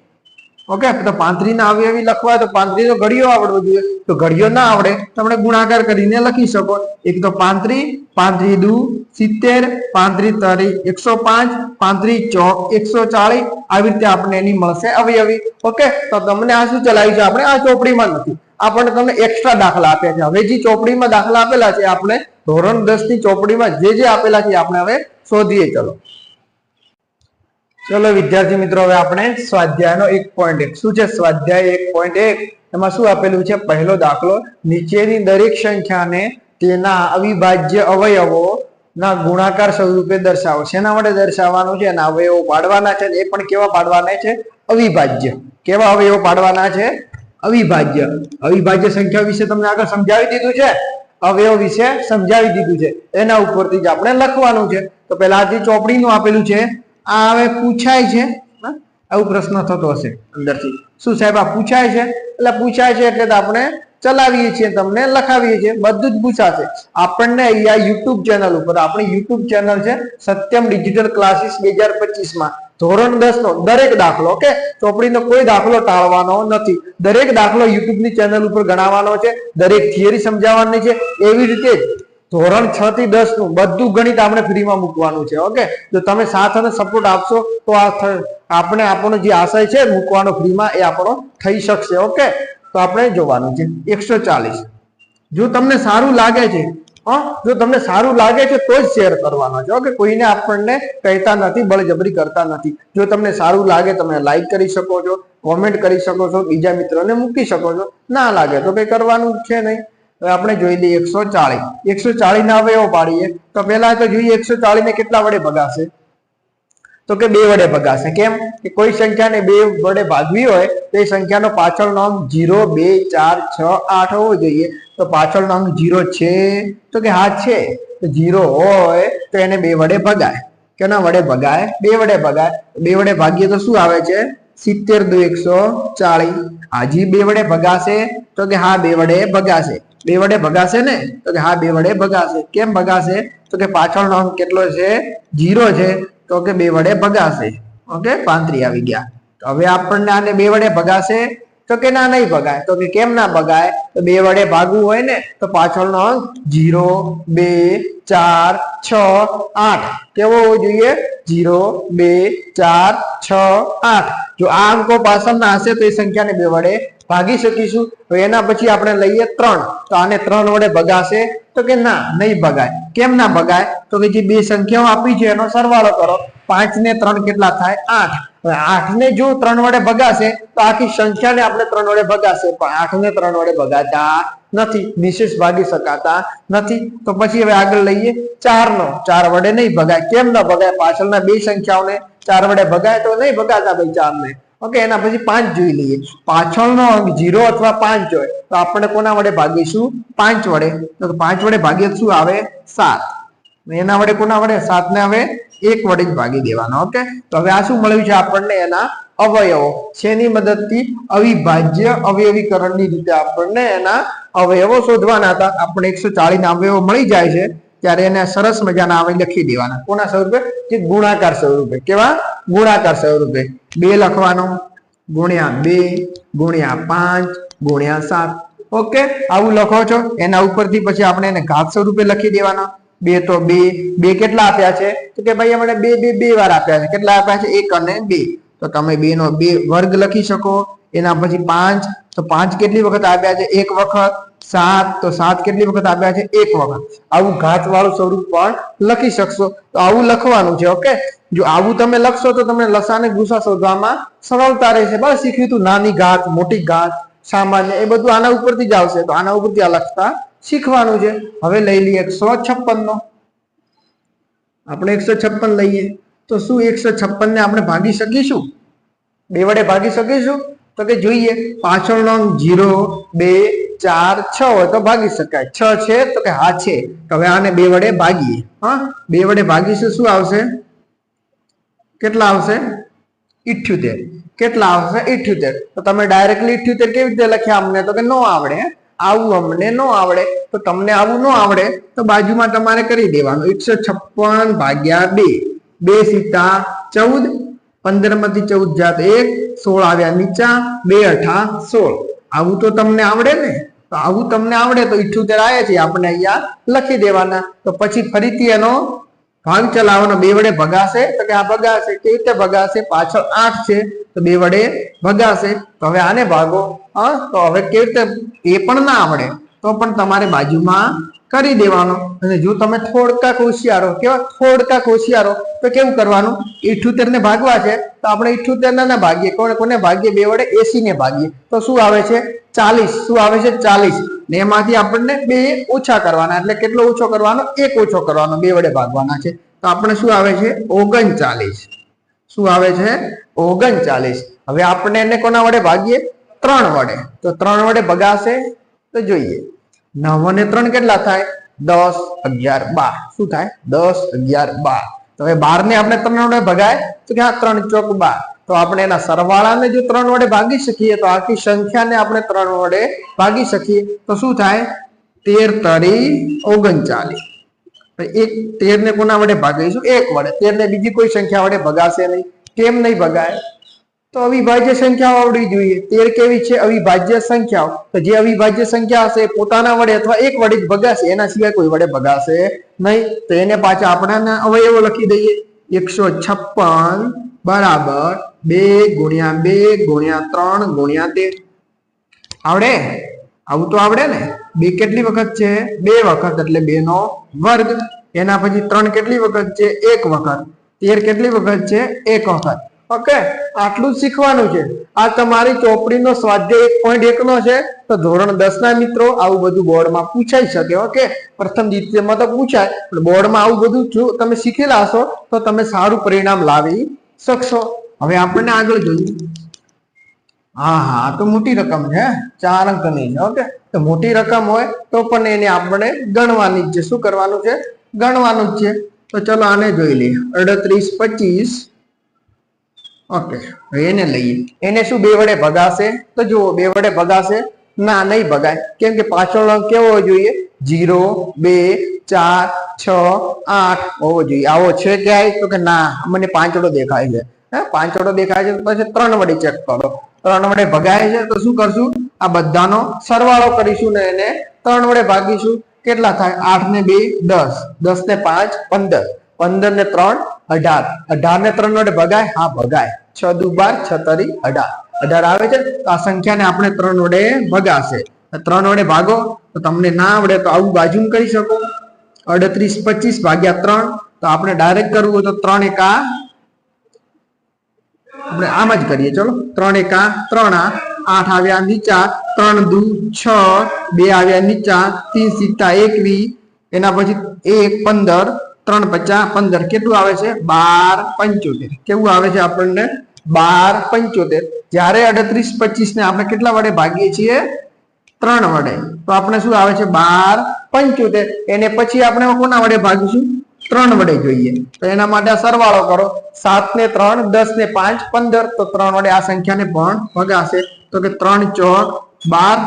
ઓકે, તો 35 ના અવયવી લખવા તો 35 નો ઘડિયો આવડવો જોઈએ, તો ઘડિયો ના આવડે તો આપણે ગુણાકાર કરીને લખી શકો. એક તો 35, 35 દુ 70, 35 તરી 105, 35 ચોક 140, આવી રીતે આપણે એની મળશે અવયવી. ઓકે, તો તમને આ શું ચલાવ્યું છે આપણે, આ ચોપડીમાં નથી, આપણને તમને એક્સ્ટ્રા દાખલા આપ્યા છે. હવે જે ચોપડીમાં દાખલા આપેલા છે આપણે ધોરણ 10 ની ચોપડીમાં જે આપેલા છે આપણે હવે શોધીએ. ચલો વિદ્યાર્થી મિત્રો, હવે આપણે સ્વાધ્યાયનો 1.1 શું છે, સ્વાધ્યાય 1.1 એમાં શું આપેલું છે, પહેલો દાખલો, નીચેની દરેક સંખ્યાને તેના અવિભાજ્ય અવયવો ના ગુણાકાર સ્વરૂપે દર્શાવો. શેના વડે દર્શાવવાનું છે, એના અવયવો પાડવાના છે, એ પણ કેવા પાડવાના છે, અવિભાજ્ય. કેવા અવયવો પાડવાના છે, અવિભાજ્ય. અવિભાજ્ય સંખ્યા વિશે તમને આગળ સમજાવી દીધું છે, અવયવ વિશે સમજાવી દીધું છે, એના ઉપરથી જ આપણે લખવાનું છે. તો પેલા જે ચોપડીનું આપેલું છે આ હવે પૂછાય છે, આવું પ્રશ્ન થતો હશે અંદરથી, શું સાહેબ આ પૂછાય છે, એટલે પૂછાય છે એટલે આપણે ચલાવીએ છીએ, તમને લખાવીએ છીએ, બધું જ પૂછાશે આપણને. અહીંયા યુટ્યુબ ચેનલ ઉપર, આપણી યુટ્યુબ ચેનલ છે સત્યમ ડિજિટલ ક્લાસીસ 2025 માં ધોરણ 10 નો દરેક દાખલો, ઓકે, ચોપડીનો કોઈ દાખલો ટાળવાનો નથી, દરેક દાખલો યુટ્યુબ ની ચેનલ ઉપર ગણાવવાનો છે, દરેક થિયરી સમજાવવાની છે. એવી રીતે ધોરણ 6 થી 10 નું બધું ગણિત આપણે ફ્રીમાં મૂકવાનું છે. ઓકે, જો તમે સાથ અને સપોર્ટ આપશો તો આપણે આપણો જે આશય છે મૂકવાનો ફ્રીમાં એ આપણો થઈ શકશે. ઓકે, તો આપણે જોવાનું છે 140. જો તમને સારું લાગે છે, જો તમને સારું લાગે છે તો જ શેર કરવાનો છે. ઓકે, કોઈને આપણને કહેતા નથી, બળજબરી કરતા નથી. જો તમને સારું લાગે તમે લાઈક કરી શકો છો, કોમેન્ટ કરી શકો છો, બીજા મિત્રોને મૂકી શકો છો, ના લાગે તો કઈ કરવાનું છે નહીં. હવે આપણે જોઈ લઈએ 140. 140 ના અવયવો પાડીએ તો પહેલા તો જોઈએ 140 ને કેટલા વડે ભગાશે, તો કે 2 વડે ભગાશે. કેમ કે કોઈ સંખ્યાને 2 વડે ભાગવી હોય તો એ સંખ્યાનો પાછળનો અંક 0, 2, 4, 6, 8 હોવો જોઈએ. તો પાછળનો અંક 0 છે, તો કે હા છે. તો 0 હોય તો એને 2 વડે ભગાય. કેના વડે ભગાય, 2 વડે ભગાય. 2 વડે ભાગીએ તો શું આવે છે, 70 દુ 140. હાજી 2 વડે ભગાશે, તો કે હા 2 વડે ભગાશે. 2 વડે ભગાશે ને, તો કે હા 2 વડે ભગાશે. કેમ ભગાશે, તો કે પાછળનો અંક કેટલો છે, 0 છે, તો કે 2 વડે ભગાશે. ઓકે, 35 આવી ગયા. તો હવે આપણને આને 2 વડે ભગાશે, તો કે ના નહીં ભગાય. તો કે કેમ ના ભગાય, તો 2 વડે ભાગવું હોય ને તો પાછળનો અંક 0, 2, 4, 6, 8 કેવો હોવો જોઈએ, 0, 2, 4, 6, 8. જો આ અંકો પાછળના હશે તો એ સંખ્યાને 2 વડે ભાગી શકીશું. તો એના પછી આપણે લઈએ 3, તો આને 3 વડે ભગાશે, તો કે ના નહીં ભગાય. કેમ ના ભગાય, તો કે જે 2 સંખ્યાઓ આપી છે એનો સરવાળો કરો, 5 ને 3 કેટલા થાય, 8. હવે 8 ને જો 3 વડે ભગાશે તો આખી સંખ્યાને આપણે 3 વડે ભગાશે, પણ 8 ને 3 વડે ભગાતા નથી, નિશેષ ભાગી શકાતા નથી. તો પછી હવે આગળ લઈએ 4 નો, 4 વડે નહીં ભગાય. કેમ ન ભગાય, પાછળના 2 સંખ્યાઓને 4 વડે ભગાય તો નહીં ભગાતા ભાઈ 4 ને. ઓકે, એના પછી 5 જોઈ લઈએ. પાછળનો અંક 0 અથવા 5 હોય તો આપણે કોના વડે ભાગીશું, 5 વડે. તો 5 વડે ભાગીએ શું આવે, 7. એના વડે કોના વડે, 7 ને હવે 1 વડે જ ભાગી દેવાનો. ઓકે, તો હવે આ શું મળ્યું છે આપણને, એના અવયવો. શેની મદદથી, અવિભાજ્ય અવયવીકરણની રીતે આપણને એના અવયવો શોધવાના હતા. આપણે 140 ના અવયવો મળી જાય છે ત્યારે એને સરસ મજાના આવે લખી દેવાના. કોના સ્વરૂપે, જે ગુણાકાર સ્વરૂપે. કેવા, ગુણાકાર સ્વરૂપે. 2 લખવાનો, ગુણ્યા 2, ગુણ્યા 5, ગુણ્યા 7. ઓકે, આવું લખો છો. એના ઉપરથી પછી આપણે એને ઘાત સ્વરૂપે લખી દેવાના. 2 તો 2 કેટલા આપ્યા છે, તો કે ભાઈ આપણે 2 વાર આપ્યા છે. કેટલા આપ્યા છે, 1 અને 2. તો તમે 2 નો 2 વર્ગ લખી શકો. એના પછી 5, તો 5 કેટલી વખત આપ્યા છે, 1 વખત. 7, તો 7 કેટલી વખત આપ્યા છે, 1 વખત. આવું ઘાત વાળું સ્વરૂપ પણ લખી શકશો. તો આવું લખવાનું છે. ઓકે, જો આવું તમે લખશો તો તમને લસા અને ગુસા શોધવામાં સરળતા રહેશે. બસ શીખ્યું તું, નાની ઘાત, મોટી ઘાત, સામાન્ય, એ બધું આના ઉપરથી જ આવશે. તો આના ઉપરથી આ લખતા શીખવાનું છે. હવે લઈ લઈએ 156 નો. આપણે 156 લઈએ તો શું 156 ને આપણે ભાગી શકીશું, 2 વડે ભાગી શકીશું, તો કે જોઈએ. પાછળનો અંક 0, 2, 4, 6 હોય તો ભાગી શકાય. 6 છે, તો કે હા છે. તો હવે આને 2 વડે ભાગીએ. 2 વડે ભાગીશું, શું આવશે, કેટલા આવશે, 78. કેટલા આવશે, 78. તો તમે ડાયરેક્ટલી 78 કેવી રીતે લખ્યા અમને, તો કે નો આવડે. આવું અમને નો આવડે. તો તમને આવું નો આવડે તો બાજુમાં તમારે કરી દેવાનું 156 ભાગ્યા 2, 2 સીતા 14, 15 માંથી 14 જાત 1, 16 આવ્યા નીચા, 2 અઠા 16. આવું તો તમને આવડે ને? તો આવું તમને આવડે તો 78 આવ્યા છે આપણે અહીંયા લખી દેવાના. તો પછી ફરીથી એનો ભાગ ચલાવવાનો. 2 વડે ભગાશે તો કે આ ભગાશે. કેવી રીતે ભગાશે? પાછળ 8 છે તો 2 વડે ભગાશે. તો હવે આને ભાગો. હા, તો હવે કેવી રીતે એ પણ ના આવડે તો પણ તમારે બાજુમાં કરી દેવાનો. અને જો તમે થોડકાક હોશિયારો, કેવા થોડકાક હોશિયારો, તો કેવું કરવાનું? 78 ને ભાગવા છે તો આપણે 78 ના ભાગીએ. કોને ભાગીએ? 2 વડે 80 ને ભાગીએ તો શું આવે છે? 40. શું આવે છે? 40. ને એમાંથી આપણને 2 ઓછા કરવાના. એટલે કેટલો ઓછો કરવાનો? 1 ઓછો કરવાનો. 2 વડે ભાગવાના છે તો આપણે શું આવે છે? 39. શું આવે છે? 39. હવે આપણે એને કોના વડે ભાગીએ? 3 વડે. તો 3 વડે ભગાશે તો જોઈએ. 9 અને 3 કેટલા થાય? 10, 11, 12. શું થાય? 10, 11, 12. તો હવે 12 ને આપણે 3 વડે ભગાય તો કે 3 ચોક 12. તો આપણે એના સરવાળાને જો 3 વડે ભાગી શકીએ તો આખી સંખ્યાને આપણે 3 વડે ભાગી શકીએ તો શું થાય? 13 તરી 39. 13 ને કોના વડે ભાગીશું? 1 વડે. 13 ને બીજી કોઈ સંખ્યા વડે ભગાશે નહીં. કેમ નહીં ભગાય? તો અવિભાજ્ય સંખ્યાઓ આવડવી જોઈએ. 13 કેવી છે? અવિભાજ્ય સંખ્યાઓ. તો જે અવિભાજ્ય સંખ્યા હશે પોતાના વડે અથવા 1 વડે જ ભગાશે, એના સિવાય કોઈ વડે ભગાશે નહીં. તો એને પાછા આપણે અવયવો લખી દઈએ. 156 બરાબર 2 ગુણ્યા 2 ગુણ્યા 3 ગુણ્યા 13. આવડે? આવું તો આવડે ને? 2 કેટલી વખત છે? 2 વખત એટલે 2 નો વર્ગ. એના પછી 3 કેટલી વખત છે? 1 વખત. 13 કેટલી વખત છે? 1 વખત. ઓકે, આટલું જ શીખવાનું છે. આ તમારી ચોપડીનો સ્વાધ્યાય 1.1 નો છે. તો ધોરણ 10 ના મિત્રો આવું બધું બોર્ડમાં પૂછાઈ શકે. ઓકે, પ્રથમ દ્વિતીયમાં તો પૂછાય, પણ બોર્ડમાં આવું બધું જો તમે શીખેલા હશો તો તમે સારું પરિણામ લાવી શકશો. હવે આપણને આગળ જોઈએ. હા, તો મોટી રકમ છે, 4 અંકની છે. ઓકે, તો મોટી રકમ હોય તો પણ એને આપણે ગણવાની જ છે. શું કરવાનું છે? ગણવાનું જ છે. તો ચલો આને જોઈ લઈએ. 38, 25. ઓકે, એને લઈએ. એને શું 2 વડે ભગાશે? તો જુઓ 2 વડે ભગાશે? ના, નહીં ભગાય. કેમ કે પાછળ અંક કેવો હોવો જોઈએ? 0, 2, 4, 6, 8 હોવો જોઈએ. આવો છે ક્યાંય? તો કે ના, મને 5 વડો દેખાય છે. 5 વડો દેખાય છે તો પછી 3 વડે ચેક કરો. 3 વડે ભગાય છે તો શું કરશું? આ બધાનો સરવાળો કરીશું ને એને 3 વડે ભાગીશું. કેટલા થાય? 8 ને 2 10, 10 ને 5 15, 15 ને 3 18, 18 ને 3 વડે ભગાય? હા, ભગાય. 6 દુ 12, 6 તરી 18, 18 આવે છે. તો આ સંખ્યાને આપણે 3 વડે ભગાશે. 3 વડે ભાગો તો તમને ના આવડે તો આવું બાજુ કરી શકો. 38, 25 ભાગ્યા 3. તો આપણે ડાયરેક્ટ કરવું હોય તો 3 એકા આપણે આમ જ કરીએ. ચલો, 3 એકા 3 8 આવ્યા નીચા, 3 દુ 6, 2 આવ્યા નીચા, 3 સિત્તા 21, એના પછી 1 15, 3 50 15. કેટલું આવે છે? 12 75. કેવું આવે છે આપણને? 12 75. જ્યારે 38 25 ને આપણે કેટલા વડે ભાગીએ છીએ? 3 વડે. તો આપણે શું આવે છે? 12 75. એને પછી આપણે કોના વડે ભાગીશું? 3 વડે જોઈએ. તો એના માટે સરવાળો કરો. 7 ને 3 10 ને 5 15. તો 3 વડે આ સંખ્યાને પણ ભગાશે. તો કે 3 ચોક 12.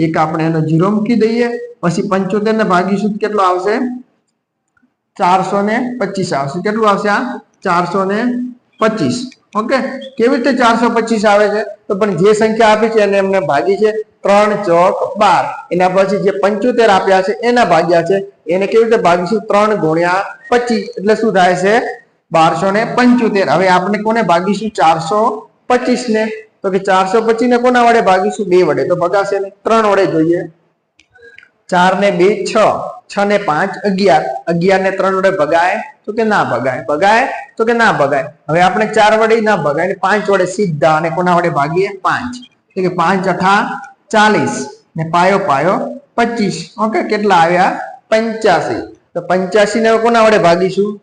એક આપણે એનો 0 મૂકી દઈએ. પછી 75 ને ભાગીશું કેટલો આવશે? 425 આવશે. કેટલું આવશે? આ 425. ઓકે, કેવી રીતે 425 આવે છે? તો પણ જે સંખ્યા આપી છે એને એમને ભાગી છે. 3 ચોક 12. એના પછી જે 75 આપ્યા છે એના ભાગ્યા છે. એને કેવી રીતે ભાગીશું? 3 ગુણ્યા 25. એટલે શું થાય છે? 1275. હવે આપણે કોને ભાગીશું? 425 ને. તો કે 425 ને કોના વડે ભાગીશું? 2 વડે. તો ભગાશે ને 3 વડે જોઈએ. 4 ને 2 6, 6 ને 5 11, 11 ને 3 વડે ભગાય? તો કે ના ભગાય. ભગાય? તો કે ના ભગાય. હવે આપણે 4 વડે ના ભગાય ને 5 વડે સીધા અને કોના વડે ભાગીએ? 5. એટલે કે 5 અઠા 40 ને પાયો 25. ઓકે, કેટલા આવ્યા? 85. તો 85 ને કોના વડે ભાગીશું?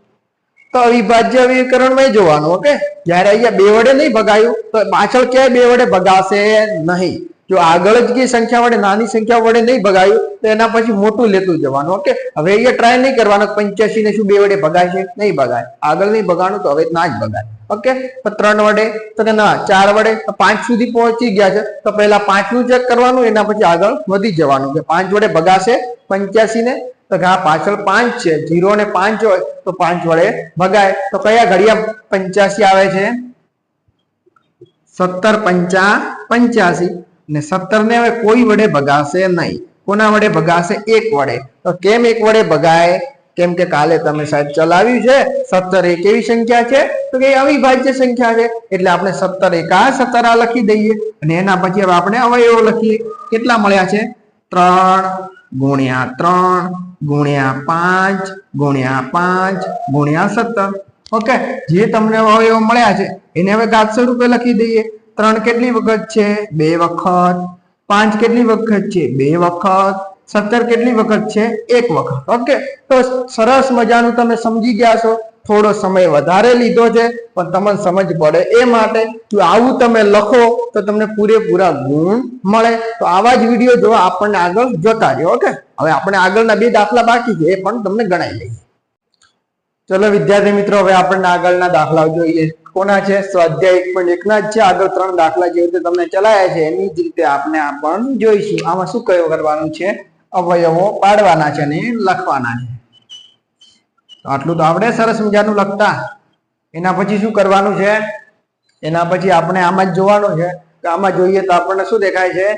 તો અવિભાજ્ય અવિકરણમાં જોવાનું. ઓકે, જ્યારે અહીંયા 2 વડે નહીં ભગાયું તો પાછળ ક્યાંય 2 વડે ભગાશે નહીં. જો આગળ જ જે સંખ્યા વડે નાની સંખ્યા વડે નહીં ભગાયું તો એના પછી મોટું લેતું જવાનું. ઓકે, હવે અહીંયા ટ્રાય નહીં કરવાનો. 85 ને શું 2 વડે ભગાય છે? નહીં ભગાય. આગળ નહીં ભગાનું તો હવે ના જ ભગાય. ઓકે, તો 3 વડે? તો કે ના. 4 વડે? તો 5 સુધી પહોંચી ગયા છે તો પહેલા 5 નું ચેક કરવાનું, એના પછી આગળ વધી જવાનું. કે 5 વડે ભગાશે 85 ને? તો કે આ પાછળ 5 છે. 0 ને 5 હોય તો 5 વડે ભગાય. તો કયા ઘડિયા 85 આવે છે? 17 પંચા 85 ને 17 ને હવે કોઈ વડે ભગાશે નહીં. કોના વડે ભગાશે? 1 વડે. તો કેમ 1 વડે ભગાય? કેમ કે કાલે તમે સાહેબ ચલાવ્યું છે 17 એ કેવી સંખ્યા છે? તો કે અવિભાજ્ય સંખ્યા છે. એટલે આપણે 17 એકા 17 લખી દઈએ અને એના પછી હવે આપણે અવયવો લખીએ. કેટલા મળ્યા છે? 3 ગુણ્યા 3 ગુણ્યા 5 ગુણ્યા 5 ગુણ્યા 17. ઓકે, જે તમને અવયવો મળ્યા છે એને હવે ઘાત સ્વરૂપે લખી દઈએ. 3 કેટલી વખત છે? 2 વખત. 5 કેટલી વખત છે? 2 વખત. 17 કેટલી વખત છે? 1 વખત. ઓકે, તો સરસ મજાનું તમે સમજી ગયા છો. થોડો સમય વધારે લીધો છે પણ તમને સમજ પડે એ માટે આવું તમે લખો તો તમને પૂરેપૂરા ગુણ મળે. તો આવા જ વિડીયો જો આપણને આગળ જોતા રહ્યો. ઓકે, હવે આપણે આગળના 2 દાખલા બાકી છે એ પણ તમને ગણાઈ લઈએ. ચલો વિદ્યાર્થી મિત્રો, હવે આપણને આગળના દાખલાઓ જોઈએ. કોના છે? સ્વાધ્યાય 1.1 ના જ છે. આગળ 3 દાખલા જે રીતે તમને ચલાયા છે એની જ રીતે આપણે આ પણ જોઈશું. આમાં શું કરવાનું છે? અવયવો પાડવાના છે અને લખવાના છે. આટલું તો આપણે સરસ મજાનું લખતા. એના પછી શું કરવાનું છે? એના પછી આપણે આમાં જ જોવાનું છે. તો આમાં જોઈએ તો આપણને શું દેખાય છે?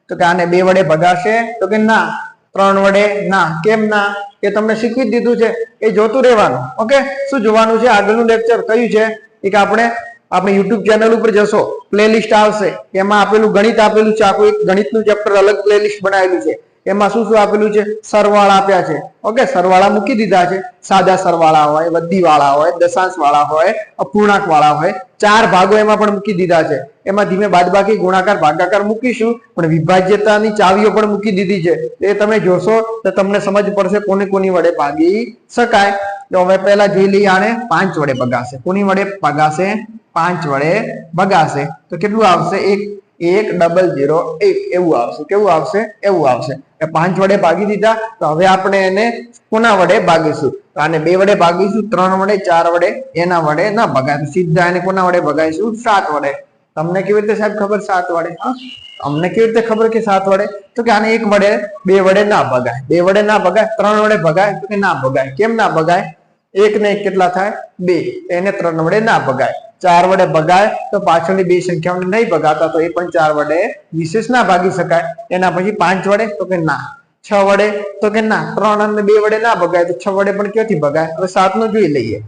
તો કે આને 2 વડે ભગાશે? તો કે ના. 3 વડે? ના. કેમ ના? એ તમને શીખવી જ દીધું છે, એ જોતું રહેવાનું. ઓકે, શું જોવાનું છે? આગળનું લેક્ચર કયું છે? એક આપણે YouTube ચેનલ ઉપર જશો, પ્લેલિસ્ટ આવશે, એમાં આપેલું ગણિત આપેલું છે. આખું એક ગણિતનું ચેપ્ટર અલગ પ્લેલિસ્ટ બનાવેલું છે. એમાં શું શું આપેલું છે? સરવાળા આપ્યા છે. ઓકે, સરવાળા મૂકી દીધા છે. સાદા સરવાળા હોય, વધી વાળા હોય, દશાંશ વાળા હોય, અપૂર્ણાંક વાળા હોય. 4 ભાગો એમાં પણ મૂકી દીધા છે. એમાં ધીમે બાદબાકી, ગુણાકાર, ભાગાકાર મૂકીશું, પણ વિભાજ્યતાની ચાવીઓ પણ મૂકી દીધી છે. એ તમે જોશો તો તમને સમજ પડશે કોને કોની વડે ભાગી શકાય. તો હવે પહેલા જોઈ લઈએ. આને 5 વડે ભગાશે. કોની વડે ભગાશે? 5 વડે ભગાશે. તો કેટલું આવશે? 1001 એવું આવશે. કેવું આવશે? એવું આવશે. 5 વડે ભાગી દીધા. તો હવે આપણે એને કોના વડે ભાગીશું? તો આને 2 વડે ભાગીશું, 3 વડે, 4 વડે. એના વડે ના ભગાય. સીધા એને કોના વડે ભગાઈશું? 7 વડે. તમને કેવી રીતે સાહેબ ખબર 7 વડે? અમને કેવી રીતે ખબર કે 7 વડે? તો કે આને 1 વડે, 2 વડે ના ભગાય. 2 વડે ના ભગાય. 3 વડે ભગાય? તો કે ના ભગાય. કેમ ના ભગાય? 1 ને 1 કેટલા થાય? 2. એને 3 વડે ના ભગાય. 4 વડે ભગાય તો પાછળની 2 સંખ્યાઓને નહીં ભગાતા, તો એ પણ 4 વડે વિશેષ ના ભાગી શકાય. એના પછી 5 વડે? તો કે ના. 6 વડે? તો કે ના. 3 અને 2 વડે ના ભગાય, તો 6 વડે પણ ક્યાંથી ભગાય? હવે 7 નું જોઈ લઈએ.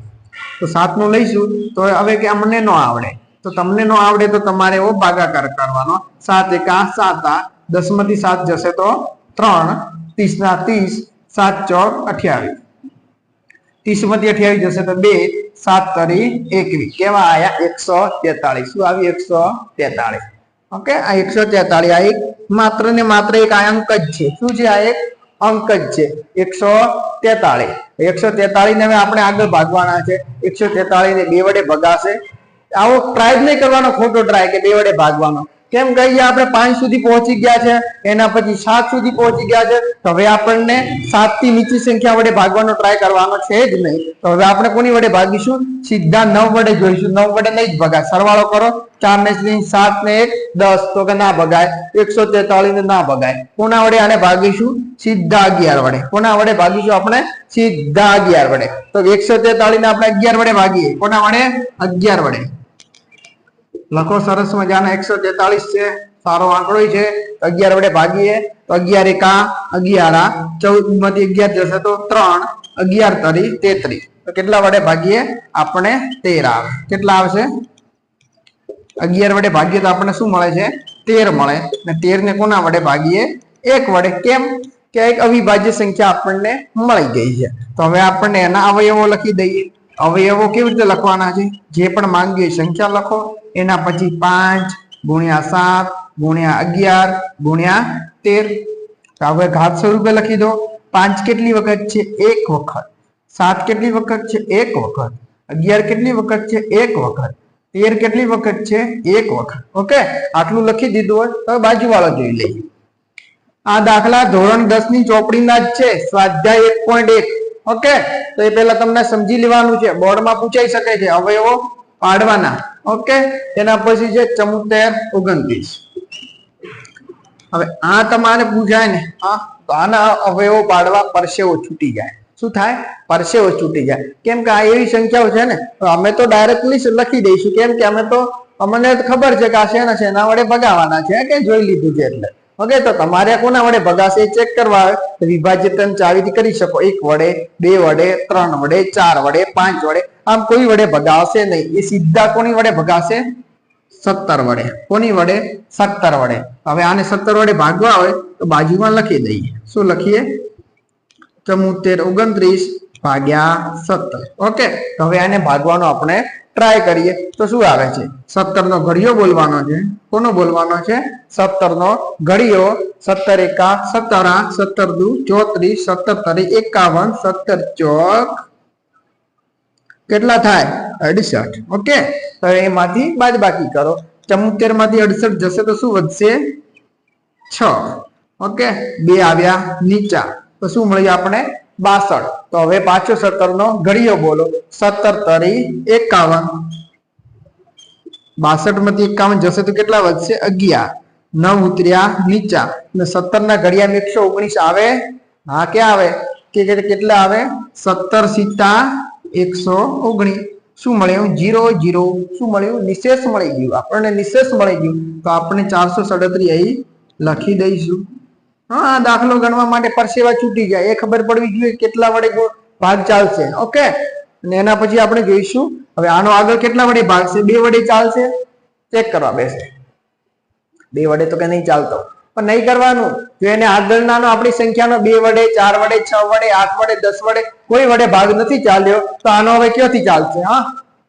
તો 7 નું લઈશું. તો હવે કે અમને ન આવડે, તો તમને ન આવડે તો તમારે એવો ભાગાકાર કરવાનો. 7 એકા 7 10 માંથી 7 જશે તો 3, 30 ના 30, 7 ચોક 28, 30 માંથી 28 જશે તો 2, 7 તરી 21. કેવા આયા? 143. શું આવ્યું? 143. ઓકે, આ 143 આ એક માત્ર ને માત્ર એક અંક જ છે. શું છે? આ એક અંક જ છે. 143. 143 ને હવે આપણે આગળ ભાગવાના છે. 143 ને 2 વડે ભગાશે. આવો ટ્રાય જ નહીં કરવાનો, ખોટો ટ્રાય કે 2 વડે ભાગવાનો. કેમ કહીએ? આપણે 5 સુધી પહોંચી ગયા છે, એના પછી 7 સુધી પહોંચી ગયા છે. તો હવે આપણને 7 થી નીચી સંખ્યા વડે ભાગવાનો ટ્રાય કરવાનો છે જ નહીં. તો હવે આપણે કોની વડે ભાગીશું? સીધા 9 વડે જોઈશું. 9 વડે નહીં જ ભગાય. સરવાળો કરો. 4 ને 7 ને 1 10, તો કે ના ભગાય. 143 ને ના ભગાય. કોના વડે આને ભાગીશું? સીધા 11 વડે. કોના વડે ભાગીશું આપણે? સીધા 11 વડે. તો 143 ને આપણે 11 વડે ભાગીએ. કોના વડે? 11 વડે. લખો સરસ મજાના. 143 છે, સારો આંકડો છે. 11 વડે ભાગીએ તો 11 એકા 11, 14 માંથી 11 જશે તો 3, 11 તરી 33. તો કેટલા વડે ભાગીએ? આપણે 13 આવે. કેટલા આવશે? 11 વડે ભાગીએ તો આપણને શું મળે છે? 13 મળે. અને 13 ને કોના વડે ભાગીએ? 1 વડે. કેમ કે એક અવિભાજ્ય સંખ્યા આપણને મળી ગઈ છે. તો હવે આપણને એના અવયવો લખી દઈએ. અવયવો કેવી રીતે લખવાના છે? જે પણ માંગીએ સંખ્યા લખો. એના પછી 5 ગુણ્યા 7 ગુણ્યા 11 ગુણ્યા 13. તો હવે ઘાત સ્વરૂપે લખી દો. 5 કેટલી વખત છે? 1 વખત. 7 કેટલી વખત છે? 1 વખત. 11 કેટલી વખત છે? 1 વખત. 13 કેટલી વખત છે? 1 વખત. ઓકે, આટલું લખી દીધું હોય તો બાજુવાળો જોઈ લઈએ. આ દાખલા ધોરણ 10 ની ચોપડીના જ છે, સ્વાધ્યાય 1.1. ઓકે, તો એ પહેલા તમને સમજી લેવાનું છે. બોર્ડમાં પૂછાઈ શકે છે અવયવો પાડવાના. ઓકે, એના પછી છે 74, 29. હવે આ તમારે પૂછાય ને, તો આના અવયવો પાડવા પરસેવો છૂટી જાય. શું થાય? પરસેવો છૂટી જાય. કેમ કે આ એવી સંખ્યાઓ છે ને, અમે તો ડાયરેક્ટલી લખી દઈશું. કેમ કે અમે તો અમને ખબર છે કે આ શેના વડે ભગાવાના છે કે જોઈ લીધું છે એટલે ઓકે તો તમારે કોના વડે ભગાશે ચેક કરવા આવે તો વિભાજ્ય તમે ચાવીથી કરી શકો 1 વડે 2 વડે 3 વડે 4 વડે 5 વડે આમ કોઈ વડે ભગાવશે નહીં એ સીધા કોની વડે ભગાશે 17 વડે કોની વડે 17 વડે હવે આને 17 વડે ભાગવા હોય તો બાજુમાં લખી દઈએ શું લખીએ 74 29 ભાગ્યા 17 ઓકે તો હવે આને ભાગવાનો આપણે ટ્રાય કરીએ તો શું આવે છે 17 નો ઘડિયો બોલવાનો છે કોનો બોલવાનો છે 17 નો ઘડિયો 17 એકા 17 17 દુ 34 17 તરી 51 17 ચોક કેટલા થાય 68 ઓકે તો એમાંથી બાદબાકી કરો 74 માંથી 68 જશે તો શું વધશે 6 ઓકે 2 આવ્યા નીચા તો શું મળ્યું આપણે 62 તો હવે પાછો 17 નો ઘડિયો બોલો 17 તરી 51 62 માંથી 51 જશે તો કેટલા વધશે 11 9 ઉતર્યા નીચા અને 17 ના ઘડિયામાં 119 આવે હા ક્યાં આવે કે કેટલા આવે 17 સીતા 119 શું મળ્યું 0 0 શું મળ્યું નિશેષ મળી ગયું આપણને નિશેષ મળી ગયું તો આપણે 437 અહીં લખી દઈશું હા દાખલો ગણવા માટે પરસેવા છૂટી જાય એ ખબર પડવી જોઈએ કેટલા વડે ભાગ ચાલશે ઓકે અને એના પછી આપણે જોઈશું હવે આનો આગળ કેટલા વડે ભાગશે 2 વડે ચાલશે ચેક કરવા બેસે 2 વડે તો કે નહીં ચાલતો પણ નહીં કરવાનું જો એને આગળનાનો આપણી સંખ્યાનો 2 વડે 4 વડે 6 વડે 8 વડે 10 વડે કોઈ વડે ભાગ નથી ચાલ્યો તો આનો હવે ક્યાંથી ચાલશે હા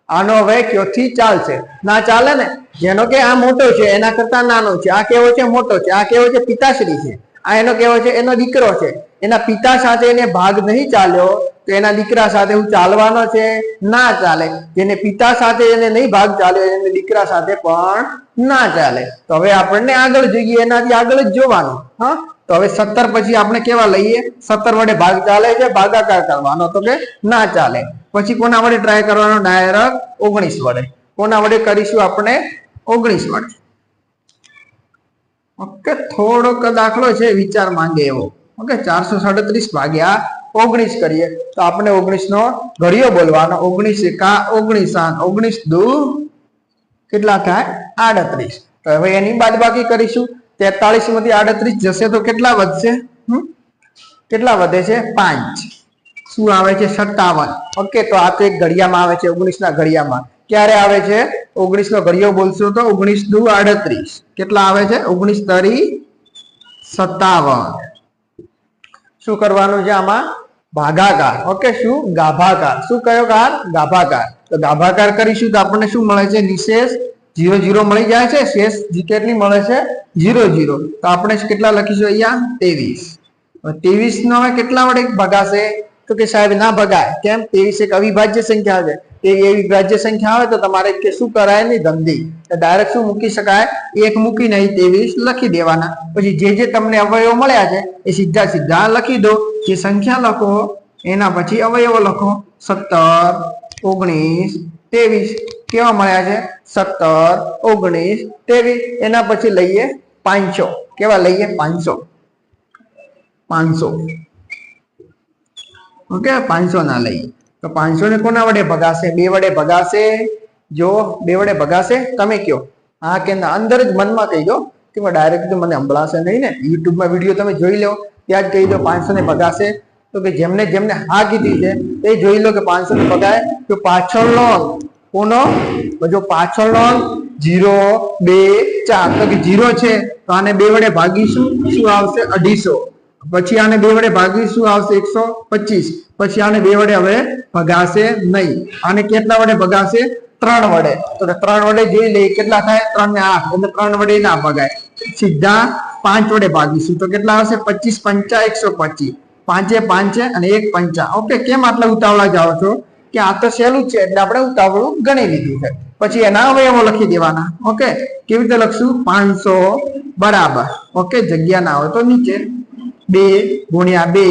આનો હવે ક્યાંથી ચાલશે ના ચાલે ને જેનો કે આ મોટો છે એના કરતા નાનો છે આ કેવો છે મોટો છે આ કેવો છે પિતાશ્રી છે આ એનો કેવો છે એનો દીકરો છે એના પિતા સાથે એને ભાગ નહીં ચાલ્યો તો એના દીકરા સાથે હું ચાલવાનો છે ના ચાલે જેને પિતા સાથે એને નહીં ભાગ ચાલ્યો એને દીકરા સાથે પણ ના ચાલે તો હવે આપણને આગળ જોઈએ એનાથી આગળ જ જોવાનું હા તો હવે 17 પછી આપણે કેવા લઈએ 17 વડે ભાગ ચાલે છે ભાગાકાર કરવાનો તો કે ના ચાલે પછી કોના વડે ટ્રાય કરવાનો ડાયરેક્ટ 19 વડે કોના વડે કરીશું આપણે 19 વડે ઓકે થોડોક દાખલો છે વિચાર માંગે એવો ઓકે 437 ભાગ્યા 19 કરીએ તો આપણે 19 નો ઘડિયો બોલવાનો 19 એકા 19 19 દુ કેટલા થાય 38 તો હવે એની બાદબાકી કરીશું 43 માંથી 38 જશે તો કેટલા વધશે કેટલા વધે છે 5 શું આવે છે 57 ઓકે તો આ તો એક ઘડિયામાં આવે છે 19 ના ઘડિયામાં ક્યારે આવે છે 19 નો ઘડિયો બોલશો તો 19 દુ 38 કેટલા આવે છે 19 તરી 57 શું કરવાનું છે આમાં ભાગાકાર ઓકે શું ગાભાકાર શું કયો કાર ગાભાકાર તો ગાભાકાર કરીશું તો આપણને શું મળે છે નિશેષ 0 0 મળી જાય છે શેષ કેટલી મળે છે 0 0 તો આપણે કેટલા લખીશું અહીંયા 23 23 નો હવે કેટલા વડે ભગાશે તો કે સાહેબ ના ભગાય કેમ 23 એક અવિભાજ્ય સંખ્યા છે એ અવિભાજ્ય સંખ્યા આવે તો તમારે કે શું કરાય નહીં ધંધી તો ડાયરેક્ટ શું મૂકી શકાય એક મૂકી નહીં 23 લખી દેવાના પછી જે તમને અવયવો મળ્યા છે એ સીધા સીધા લખી દો જે સંખ્યા લખો એના પછી અવયવો લખો 17 19 23 કેવા મળ્યા છે 17 19 23 એના પછી લઈએ 500 કેવા લઈએ 500 ઓકે 500 ના લઈએ તો 500 ને કોના વડે ભગાશે 2 વડે ભગાશે જો 2 વડે ભગાશે તમે કયો હા કે અંદર જ મનમાં કહી દો કે ડાયરેક્ટ મને સંભળાશે નહીં ને YouTube માં વિડીયો તમે જોઈ લો ત્યાં જ કહી દો 500 ને ભગાશે તો કે જેમને જેમને હા કીધી છે એ જોઈ લો કે 500 ને ભગાય તો પાછળનો કોનો જો પાછળનો 0 2 4 તો કે 0 છે તો આને 2 વડે ભાગીશું શું આવશે 250 પછી આને 2 વડે ભાગીશું આવશે 125 પછી આને 2 વડે હવે ભગાશે નહીં આને કેટલા વડે ભગાશે 3 વડે તો 3 વડે જોઈ લઈએ કેટલા થાય 3 ને 8 એટલે 3 વડે ના ભગાય સીધા 5 વડે ભાગીશું તો કેટલા આવશે 25 5 125 5 5 અને 1 5 ઓકે કેમ આટલા ઉતાવળા જાઓ છો કે આ તો સહેલું છે એટલે આપણે ઉતાવળું ગણી લીધું છે પછી એના અવયવો લખી દેવાના ઓકે કેવી રીતે લખશું 500 બરાબર ઓકે જગ્યા ના હોય તો નીચે 2 ગુણ્યા 2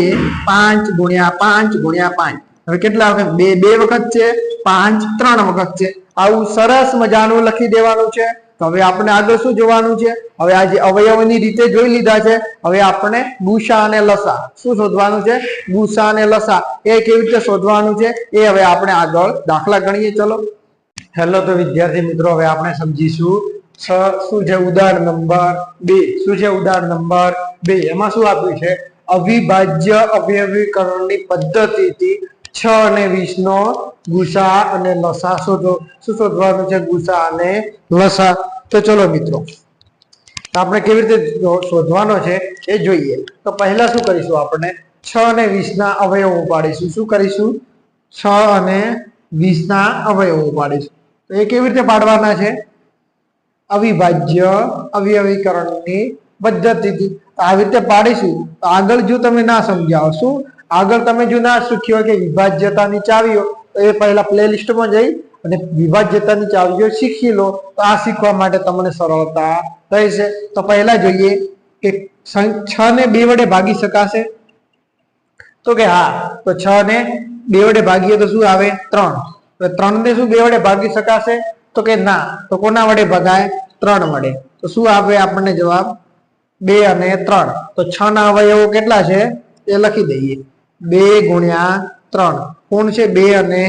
5 ગુણ્યા 5 ગુણ્યા 5 હવે કેટલા વખત 2 વખત છે 5 3 વખત છે આવું સરસ મજાનું લખી દેવાનું છે તો હવે આપણે આગળ શું જોવાનું છે હવે આ જે અવયવની રીતે જોઈ લીધા છે હવે આપણે ગુસા અને લસા શું શોધવાનું છે ગુસા અને લસા એ કેવી રીતે શોધવાનું છે એ હવે આપણે આગળ દાખલા ગણીએ ચલો હેલો તો વિદ્યાર્થી મિત્રો, હવે આપણે સમજીશું શું છે ઉદાહરણ નંબર 2. શું છે ઉદાહરણ નંબર 2? એમાં શું આપ્યું છે? અવિભાજ્ય અવયવીકરણની પદ્ધતિથી 6 અને 20 નો ગુસા અને લસા શોધો. શું શોધવાનું છે? ગુસા અને લસા. તો ચલો મિત્રો, આપણે કેવી રીતે શોધવાનો છે એ જોઈએ. તો પહેલા શું કરીશું? આપણે 6 અને 20 ના અવયવો પાડીશું. શું કરીશું? 6 અને 20 ના અવયવો પાડીશું. તો એ કેવી રીતે પાડવાના છે? અવિભાજ્ય અવયવીકરણની પદ્ધતિથી આવી રીતે પાડીશું. તો આગળ જો તમે ના સમજાવો, શું આગળ તમે જો ના શીખ્યો કે વિભાજ્યતાની ચાવીઓ, તો એ પહેલા પ્લેલિસ્ટમાં જઈ અને વિભાજ્યતાની ચાવીઓ શીખી લો. તો આ શીખવા માટે તમને સરળતા રહેશે. તો પહેલા જોઈએ કે 6 ને 2 વડે ભાગી શકાશે? તો કે હા. તો 6 ને 2 વડે ભાગીએ તો શું આવે? 3. તો 3 ને શું 2 વડે ભાગી શકાશે? તો કે ના. તો કોના વડે ભગાય? 3 વડે. તો શું આવે આપણને જવાબ? 2 અને 3. તો 6 ના અવયવો કેટલા છે એ લખી દઈએ. 2 ગુણ્યા 3. કોણ છે? 2 અને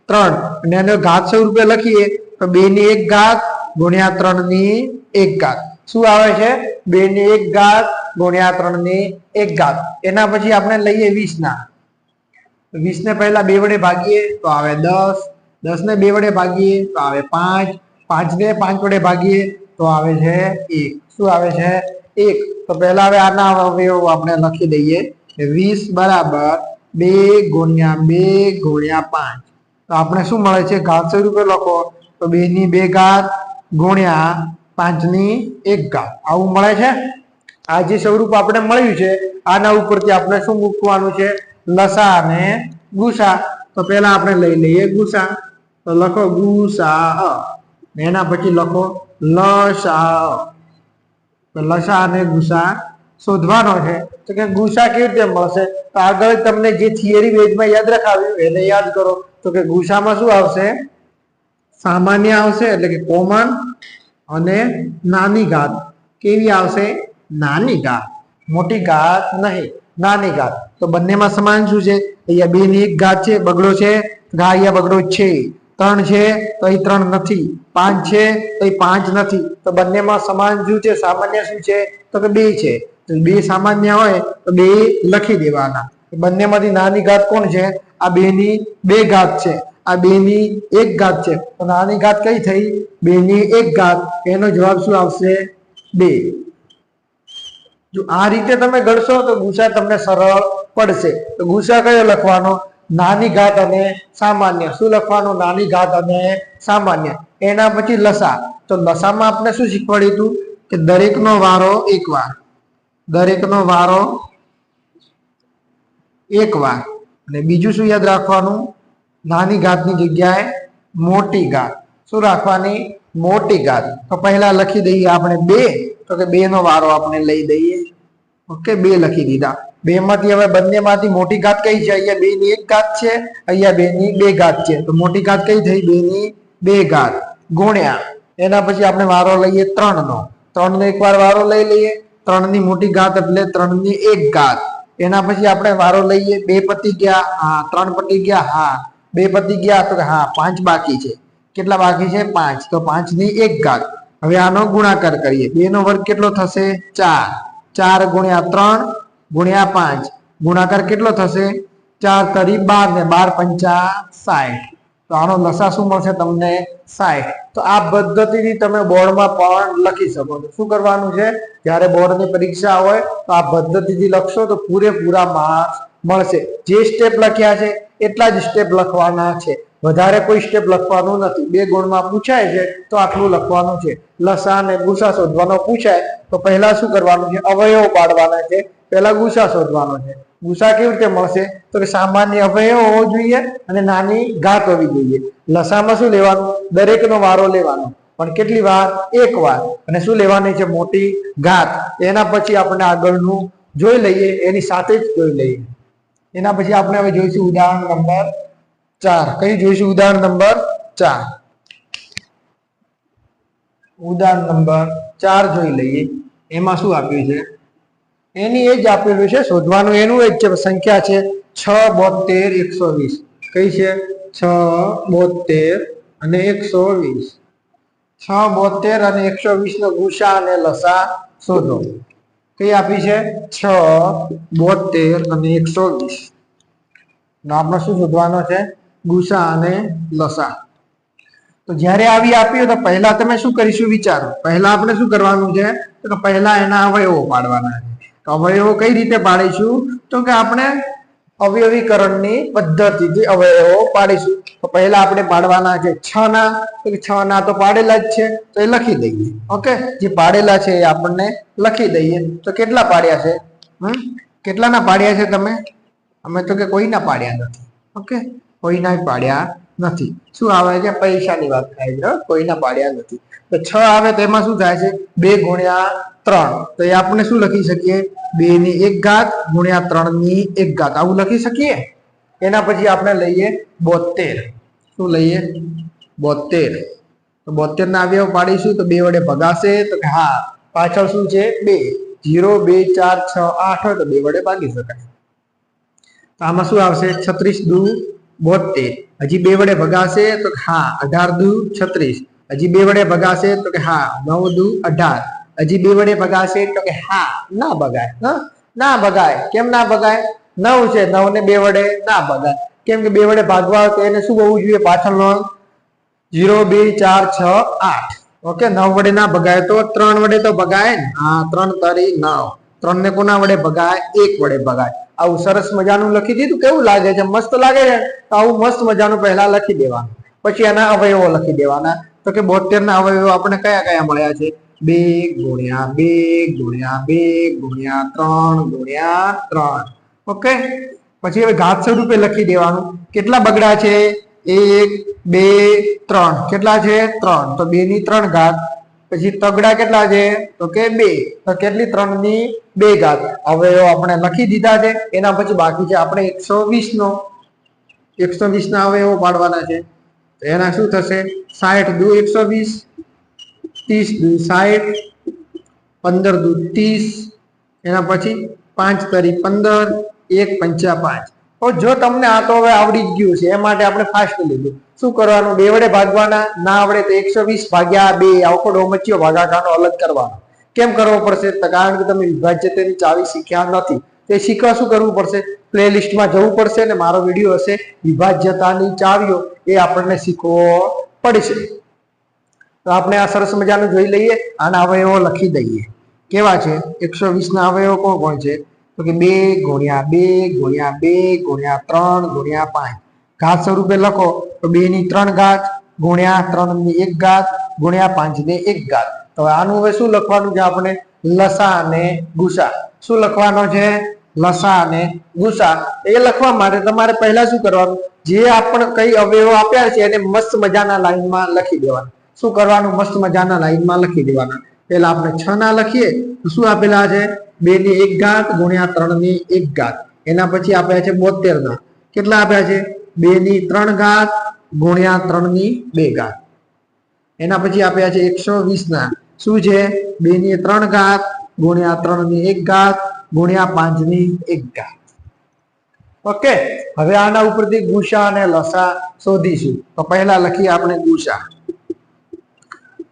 3. અને એનો ઘાત સ્વરૂપે લખીએ તો 2 ની 1 ઘાત ગુણ્યા 3 ની 1 ઘાત. શું આવે છે? 2 ની 1 ઘાત ગુણ્યા 3 ની 1 ઘાત. એના પછી આપણે લઈએ 20 ના. 20 ને પહેલા 2 વડે ભાગીએ તો આવે 10. 10 ને 2 વડે ભાગીએ તો આવે 5. 5 ને 5 વડે ભાગીએ તો આવે છે 1. શું આવે છે? 1. તો પહેલા હવે આના અવયવો આપણે લખી દઈએ કે 20 બરાબર 2 ગુણ્યા 2 ગુણ્યા 5. તો આપણે શું મળે છે? ઘાત સ્વરૂપે લખો તો 2 ની 2 ઘાત ગુણ્યા 5 ની 1 ઘાત. આવું મળે છે. આ જે સ્વરૂપ આપણે મળ્યું છે, આના ઉપરથી આપણે શું મૂકવાનું છે? લસા અને ગુસા. તો પહેલા આપણે લઈ લઈએ ગુસા. તો લખો ગુસા. એના પછી લખો લસા. તો લસા અને ગુસા શોધવાનો છે. તો કે ગુસા કેવી રીતે મળશે? તો આગળ તમને જે થિયરી બેઝમાં યાદ રખાવ્યું એને યાદ કરો. તો કે ગુસામાં શું આવશે? સામાન્ય આવશે, એટલે કે કોમન. અને નાની ઘાત કેવી આવશે? નાની ઘાત. મોટી ઘાત નહીં, નાની ઘાત. તો બંનેમાં સમાન શું છે? અહીંયા 2 ની 1 ઘાત છે, બગડો છે. અહીંયા બગડો છે. 3 છે તો અહીં 3 નથી. 5 છે તો અહીં 5 નથી. તો બંનેમાં સમાન શું છે? સામાન્ય શું છે? તો કે 2 છે. તો 2 સામાન્ય હોય તો 2 લખી દેવાના. બંનેમાંથી નાની ઘાત કોણ છે? આ 2 ની 2 ઘાત છે. આ 2 ની 1 ઘાત છે. તો નાની ઘાત કઈ થઈ? 2 ની 1 ઘાત. એનો જવાબ શું આવશે? 2. જો આ રીતે તમે ગણશો તો ગુસા તમને સરળ પડશે. તો ગુસા કયો લખવાનો? નાની ઘાત અને સામાન્ય. શું લખવાનું? નાની ઘાત અને સામાન્ય. એના પછી લસા. તો લસામાં આપણે શું શીખવાડ્યું હતું? કે દરેકનો વારો એક વાર. દરેકનો વારો એક વાર. અને બીજું શું યાદ રાખવાનું? નાની ઘાતની જગ્યાએ મોટી ઘાત. શું રાખવાની? મોટી ઘાત. તો પહેલા લખી દઈએ આપણે 2. તો કે 2 નો વારો આપણે લઈ દઈએ. ઓકે, 2 લખી દીધા. 2 માંથી હવે બંનેમાંથી મોટી ઘાત કઈ છે? અહીંયા 2 ની 1 ઘાત છે, અહીંયા 2 ની 2 ઘાત છે. તો મોટી ઘાત કઈ થઈ? 2 ની 2 ઘાત ગુણ્યા એના પછી આપણે વારો લઈએ 3 નો. 3 નો એકવાર વારો લઈ લઈએ. 3 ની મોટી ઘાત એટલે 3 ની 1 ઘાત. એના પછી આપણે વારો લઈએ. 2 પતી ગયા? હા. 3 પતી ગયા? હા. 2 પતી ગયા? તો હા. 5 બાકી છે. કેટલા બાકી છે? 5. તો 5 ની 1 ઘાત. હવે આનો ગુણાકાર કરીએ. 2 નો વર્ગ કેટલો થશે? 4. 4 ગુણ્યા 3 ગુણ્યા 5. ગુણાકાર કેટલો થશે? 4 તરી 12 ને 12 પંચા 60. તો આનો લસા શું મળશે તમને? 60. તો આ પદ્ધતિથી તમે બોર્ડમાં પણ લખી શકો છો. શું કરવાનું છે? જ્યારે બોર્ડની પરીક્ષા હોય તો આ પદ્ધતિથી લખશો તો પૂરેપૂરા માર્ક્સ મળશે. જે સ્ટેપ લખ્યા છે એટલા જ સ્ટેપ લખવાના છે. વધારે કોઈ સ્ટેપ લખવાનું નથી. 2 ગુણમાં પૂછાય છે તો આટલું લખવાનું છે. લસા અને ગુસા શોધવાનો પૂછાય તો પહેલા શું કરવાનું છે? અવયવો પાડવાના છે. પહેલા ગુસા શોધવાનો છે. ગુસા કેવી રીતે મળશે? તો કે સામાન્ય અવયવ હોવો જોઈએ અને નાની ઘાત હોવી જોઈએ. લસામાં શું લેવાનું? દરેકનો વારો લેવાનો. પણ કેટલી વાર? 1 વાર. અને શું લેવાની છે? મોટી ઘાત. એના પછી આપણે આગળનું જોઈ લઈએ, એની સાથે જ જોઈ લઈએ. એના પછી આપણે હવે જોઈશું ઉદાહરણ નંબર 4. કઈ જોઈશું? ઉદાહરણ નંબર 4. ઉદાહરણ નંબર 4 જોઈ લઈએ. એમાં શું આપ્યું છે? એની એ જ આપેલું છે. શોધવાનું એનું એ જ છે. સંખ્યા છે 6, 72, 120. કઈ છે? 6, 72, અને 120. 6, 72 અને 120 નો ગુસા અને લસા શોધો. કઈ આપી છે? 6, 72 અને 120. આપણે શું શોધવાનો છે? ગુસા અને લસા. તો જ્યારે આવી આપી હોય તો પહેલા તમે શું કરીશું વિચારો. પહેલા આપણે શું કરવાનું છે? તો પહેલા એના અવયવો પાડવાના છે. તો અવયવો કઈ રીતે પાડીશું? તો કે આપણે અવયવીકરણની પદ્ધતિથી અવયવો પાડીશું. તો પહેલા આપણે પાડવાના છે 6 ના. તો 6 ના તો પાડેલા જ છે, તો એ લખી દઈએ. ઓકે, જે પાડેલા છે એ આપણને લખી દઈએ. તો કેટલા પાડ્યા છે? કેટલાના પાડ્યા છે તમે? અમે તો કે કોઈના પાડ્યા નથી. ઓકે, કોઈના પાડ્યા નથી. શું આવે છે? પૈસાની વાત થાય છે, કોઈના પાડ્યા નથી. તો 6 આવે તો એમાં શું થાય છે? 2 ગુણ્યા 3. તો એ આપણે શું લખી શકીએ? 2 ની 1 ઘાત ગુણ્યા 3 ની 1 ઘાત, આવું લખી શકીએ. એના પછી આપણે લઈએ 72. શું લઈએ? 72. તો 72 ના અવયવ પાડીશું તો 2 વડે ભગાશે. તો કે હા, પાછળ શું છે? 2. 0, 2, 4, 6, 8 હોય તો 2 વડે ભાગી શકાય. તો આમાં શું આવશે? 36 દુ 72. હજી 2 વડે ભગાશે તો હા 18 દુ 36. હજી 2 વડે ભગાશે તો કે હા 9 દુ 18. હજી 2 વડે ભગાશે તો કે હા ના ભગાય. ના ભગાય. કેમ ના ભગાય? 9 છે, 9 ને 2 વડે ના ભગાય. કેમ કે 2 વડે ભાગવા તો એને શું હોવું જોઈએ? પાછળનો 0, 2, 4, 6, 8. ઓકે, 9 વડે ના ભગાય તો 3 વડે તો ભગાય ને. હા, 3 તારી 9. 3 ને કોના વડે ભગાય? 1 વડે ભગાય. આવું સરસ મજાનું લખી દીધું. કેવું લાગે છે? મસ્ત લાગે છે. તો આવું મસ્ત મજાનું પહેલા લખી દેવાનું, પછી એના અવયવો લખી દેવાના. તો કે 72 ના અવયવો આપણે કયા કયા મળ્યા છે? 2 ગુણ્યા 2 ગુણ્યા 2 ગુણ્યા 3 ગુણ્યા 3. ઓકે, પછી હવે ઘાત સ્વરૂપે લખી દેવાનું. કેટલા બગડા છે? 1, 2, 3. કેટલા છે? 3. તો 2 ની 3 ઘાત. પછી તગડા કેટલા છે? તો કે 2. તો કેટલી? 3 ની 2 ઘાત. અવયવો આપણે લખી દીધા છે. એના પછી બાકી છે આપણે 120 નો. 120 ના અવયવો પાડવાના છે. તો એના શું થશે? 60 દુ 120, 30 દુ 60, 15 દુ 30. એના પછી 5 તરી 15, 1 પંચા 5. તો જો તમને આ તો હવે આવડી જ ગયું છે, એ માટે આપણે ફાસ્ટ લીધું. શું કરવાનું? 2 વડે ભાગવાના. ના આવડે તો 120 ભાગ્યા 2 આખો ડોમચિયો ભાગાકારનો અલગ કરવાનો. કેમ કરવો પડશે? કારણ કે તમે વિભાજ્યતાની ચાવી શીખ્યા નથી. તે શીખવા શું કરવું પડશે? પ્લેલિસ્ટમાં જવું પડશે ને મારો વિડીયો હશે વિભાજ્યતાની ચાવીઓ, એ આપણને શીખવો પડશે. તો આપણે આ સરસ મજાનું જોઈ લઈએ. આના અવયવો લખી દઈએ. કેવા છે? 120 ના અવયવો કોણ કોણ છે? તો કે 2 ગુણ્યા 2 ગુણ્યા 2 ગુણ્યા 3 ગુણ્યા 5. ઘાત સ્વરૂપે લખો તો 2 ની 3 ઘાત ગુણ્યા 3 ની 1 ઘાત ગુણ્યા 5 ની 1 ઘાત. તો આનું હવે શું લખવાનું છે? આપણે લસા અને ગુસા. શું લખવાનો છે? લસા અને ગુસા. એ લખવા માટે તમારે પહેલા શું કરવાનું? જે આપણે કઈ અવયવો આપ્યા છે એને મસ્ત મજાના લાઈનમાં લખી દેવાના. શું કરવાનું? મસ્ત મજાના લાઈનમાં લખી દેવાના. પેલા આપણે 6 ના લખીએ તો શું આપેલા છે? 2 ની 1 ઘાત ગુણ્યા 3 ની 1 ઘાત. એના પછી આપ્યા છે 72 ના. કેટલા આપ્યા છે? 2 ની 3 ઘાત ગુણ્યા 3 ની 2 ઘાત. એના પછી આપ્યા છે 120 ના. શું છે? 2 ની 3 ઘાત ગુણ્યા 3 ની 1 ઘાત ગુણ્યા 5 ની 1 ઘાત. ઓકે, હવે આના ઉપરથી ગુસા અને લસા શોધીશું. તો પહેલા લખીએ આપણે ગુસા.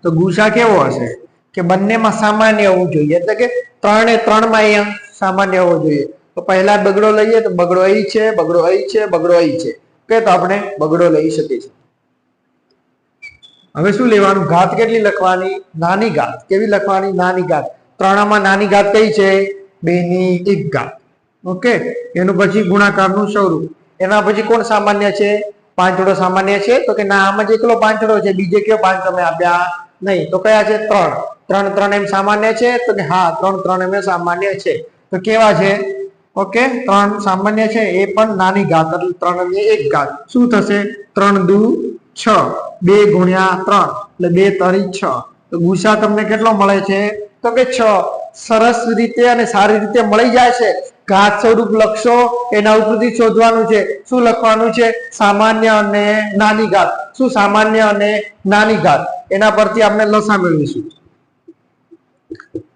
તો ગુસા કેવો હશે? કે બંનેમાં સામાન્ય હોવું જોઈએ. એટલે કે 3 એ 3 માં અહીંયા સામાન્ય હોવો જોઈએ. તો પહેલા બગડો લઈએ તો બગડો અહીં છે, બગડો અહીં છે, બગડો અહીં છે. કે તો આપણે બગડો લઈ શકીએ છીએ. હવે શું લેવાનું? ઘાત કેટલી લખવાની? નાની ઘાત. કેવી લખવાની? નાની ઘાત. 3 માં નાની ઘાત કઈ છે? 2 ની 1 ઘાત. ઓકે, એનું પછી ગુણાકારનું સ્વરૂપ. એના પછી કોણ સામાન્ય છે? પાંચડો સામાન્ય છે? તો કે ના, આમાં જ એકલો પાંચડો છે, બીજે કયો 5 તમે આપ્યા નહીં. તો કયા છે? 3. 3 એમ સામાન્ય છે? તો કે હા, 3 એમ સામાન્ય છે. તો કેવા છે? ઓકે, 3 સામાન્ય છે, એ પણ નાની ઘાત એટલે 3 ની 1 ઘાત. શું થશે? 3 દુ 6. 2 ગુણ્યા 3 એટલે 2 તારી 6. તો ગુસા તમને કેટલો મળે છે? તો કે 6. સરસ રીતે અને સારી રીતે મળી જાય છે. ઘાત સ્વરૂપ લખશો, એના ઉપરથી શોધવાનું છે. શું લખવાનું છે? સામાન્ય અને નાની ઘાત. શું? સામાન્ય અને નાની ઘાત. એના પરથી આપણે લસા મેળવીશું.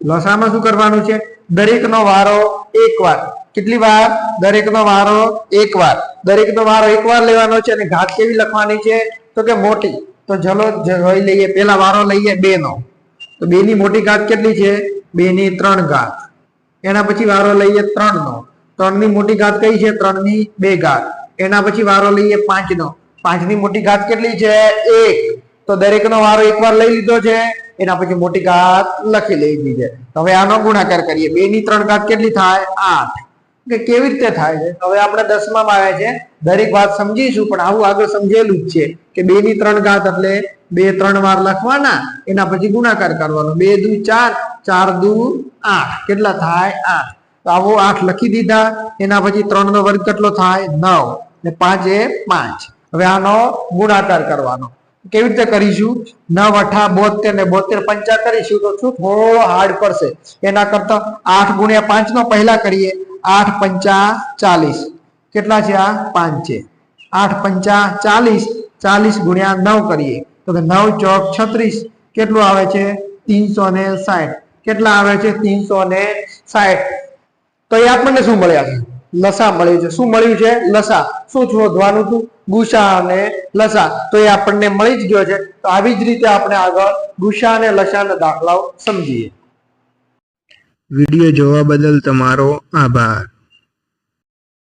લસામાં શું કરવાનું છે? દરેકનો વારો એક વાર. કેટલી વાર? દરેકનો વારો એક વાર. દરેકનો વારો એક વાર લેવાનો છે. અને ઘાત કેવી લખવાની છે? તો કે મોટી. તો ચલો જોઈ લઈએ. પેલા વારો લઈએ 2 નો. તો 2 ની મોટી ઘાત કેટલી છે? 2 ની 3 ઘાત. એના પછી વારો લઈએ 3 નો. 3 ની મોટી ઘાત કઈ છે? 3 ની 2 ઘાત. એના પછી વારો લઈએ 5 નો. 5 ની મોટી ઘાત કેટલી છે? 1. તો દરેકનો વારો એકવાર લઈ લીધો છે. એના પછી મોટી ઘાત લખી લીધી છે. હવે આનો ગુણાકાર કરીએ. 2 ની 3 ઘાત કેટલી થાય? 8. કે કેવી રીતે થાય છે? હવે આપણે 10માં આવે છે. દરેક વાત સમજીશું, પણ આવું આગળ સમજેલું જ છે કે 2 ની 3 ઘાત એટલે 2 3 વાર લખવાના, એના પછી ગુણાકાર કરવાનો. 2 દુ 4, 4 દુ 8. કેટલા થાય? 8. તો આવો 8 લખી દીધા. એના પછી 3 નો વર્ગ કેટલો થાય? 9. ને 5 એ 5. હવે આનો ગુણાકાર કરવાનો. કેવી રીતે કરીશું? 9 8 72 ને 72 પંચા કરીશું તો શું થોડો હાર્ડ પડશે. એના કરતા 8 ગુણ્યા 5 નો પહેલા કરીએ. 8 પંચા 40. કેટલા છે? આ 5 છે. 8 પંચા 40. 40 ગુણ્યા 9 કરીએ તો 9 ચોક 36. કેટલું આવે છે? 360. કેટલા આવે છે? 360. તો એ આપણને શું મળ્યા છે? લસા મળ્યું છે. શું મળ્યું છે? લસા. શું શોધવાનું હતું? ગુસા અને લસા. તો એ આપણને મળી જ ગયો છે. તો આવી જ રીતે આપણે આગળ ગુસા અને લસાના દાખલાઓ સમજીએ. વિડીયો જોવા બદલ તમારો આભાર.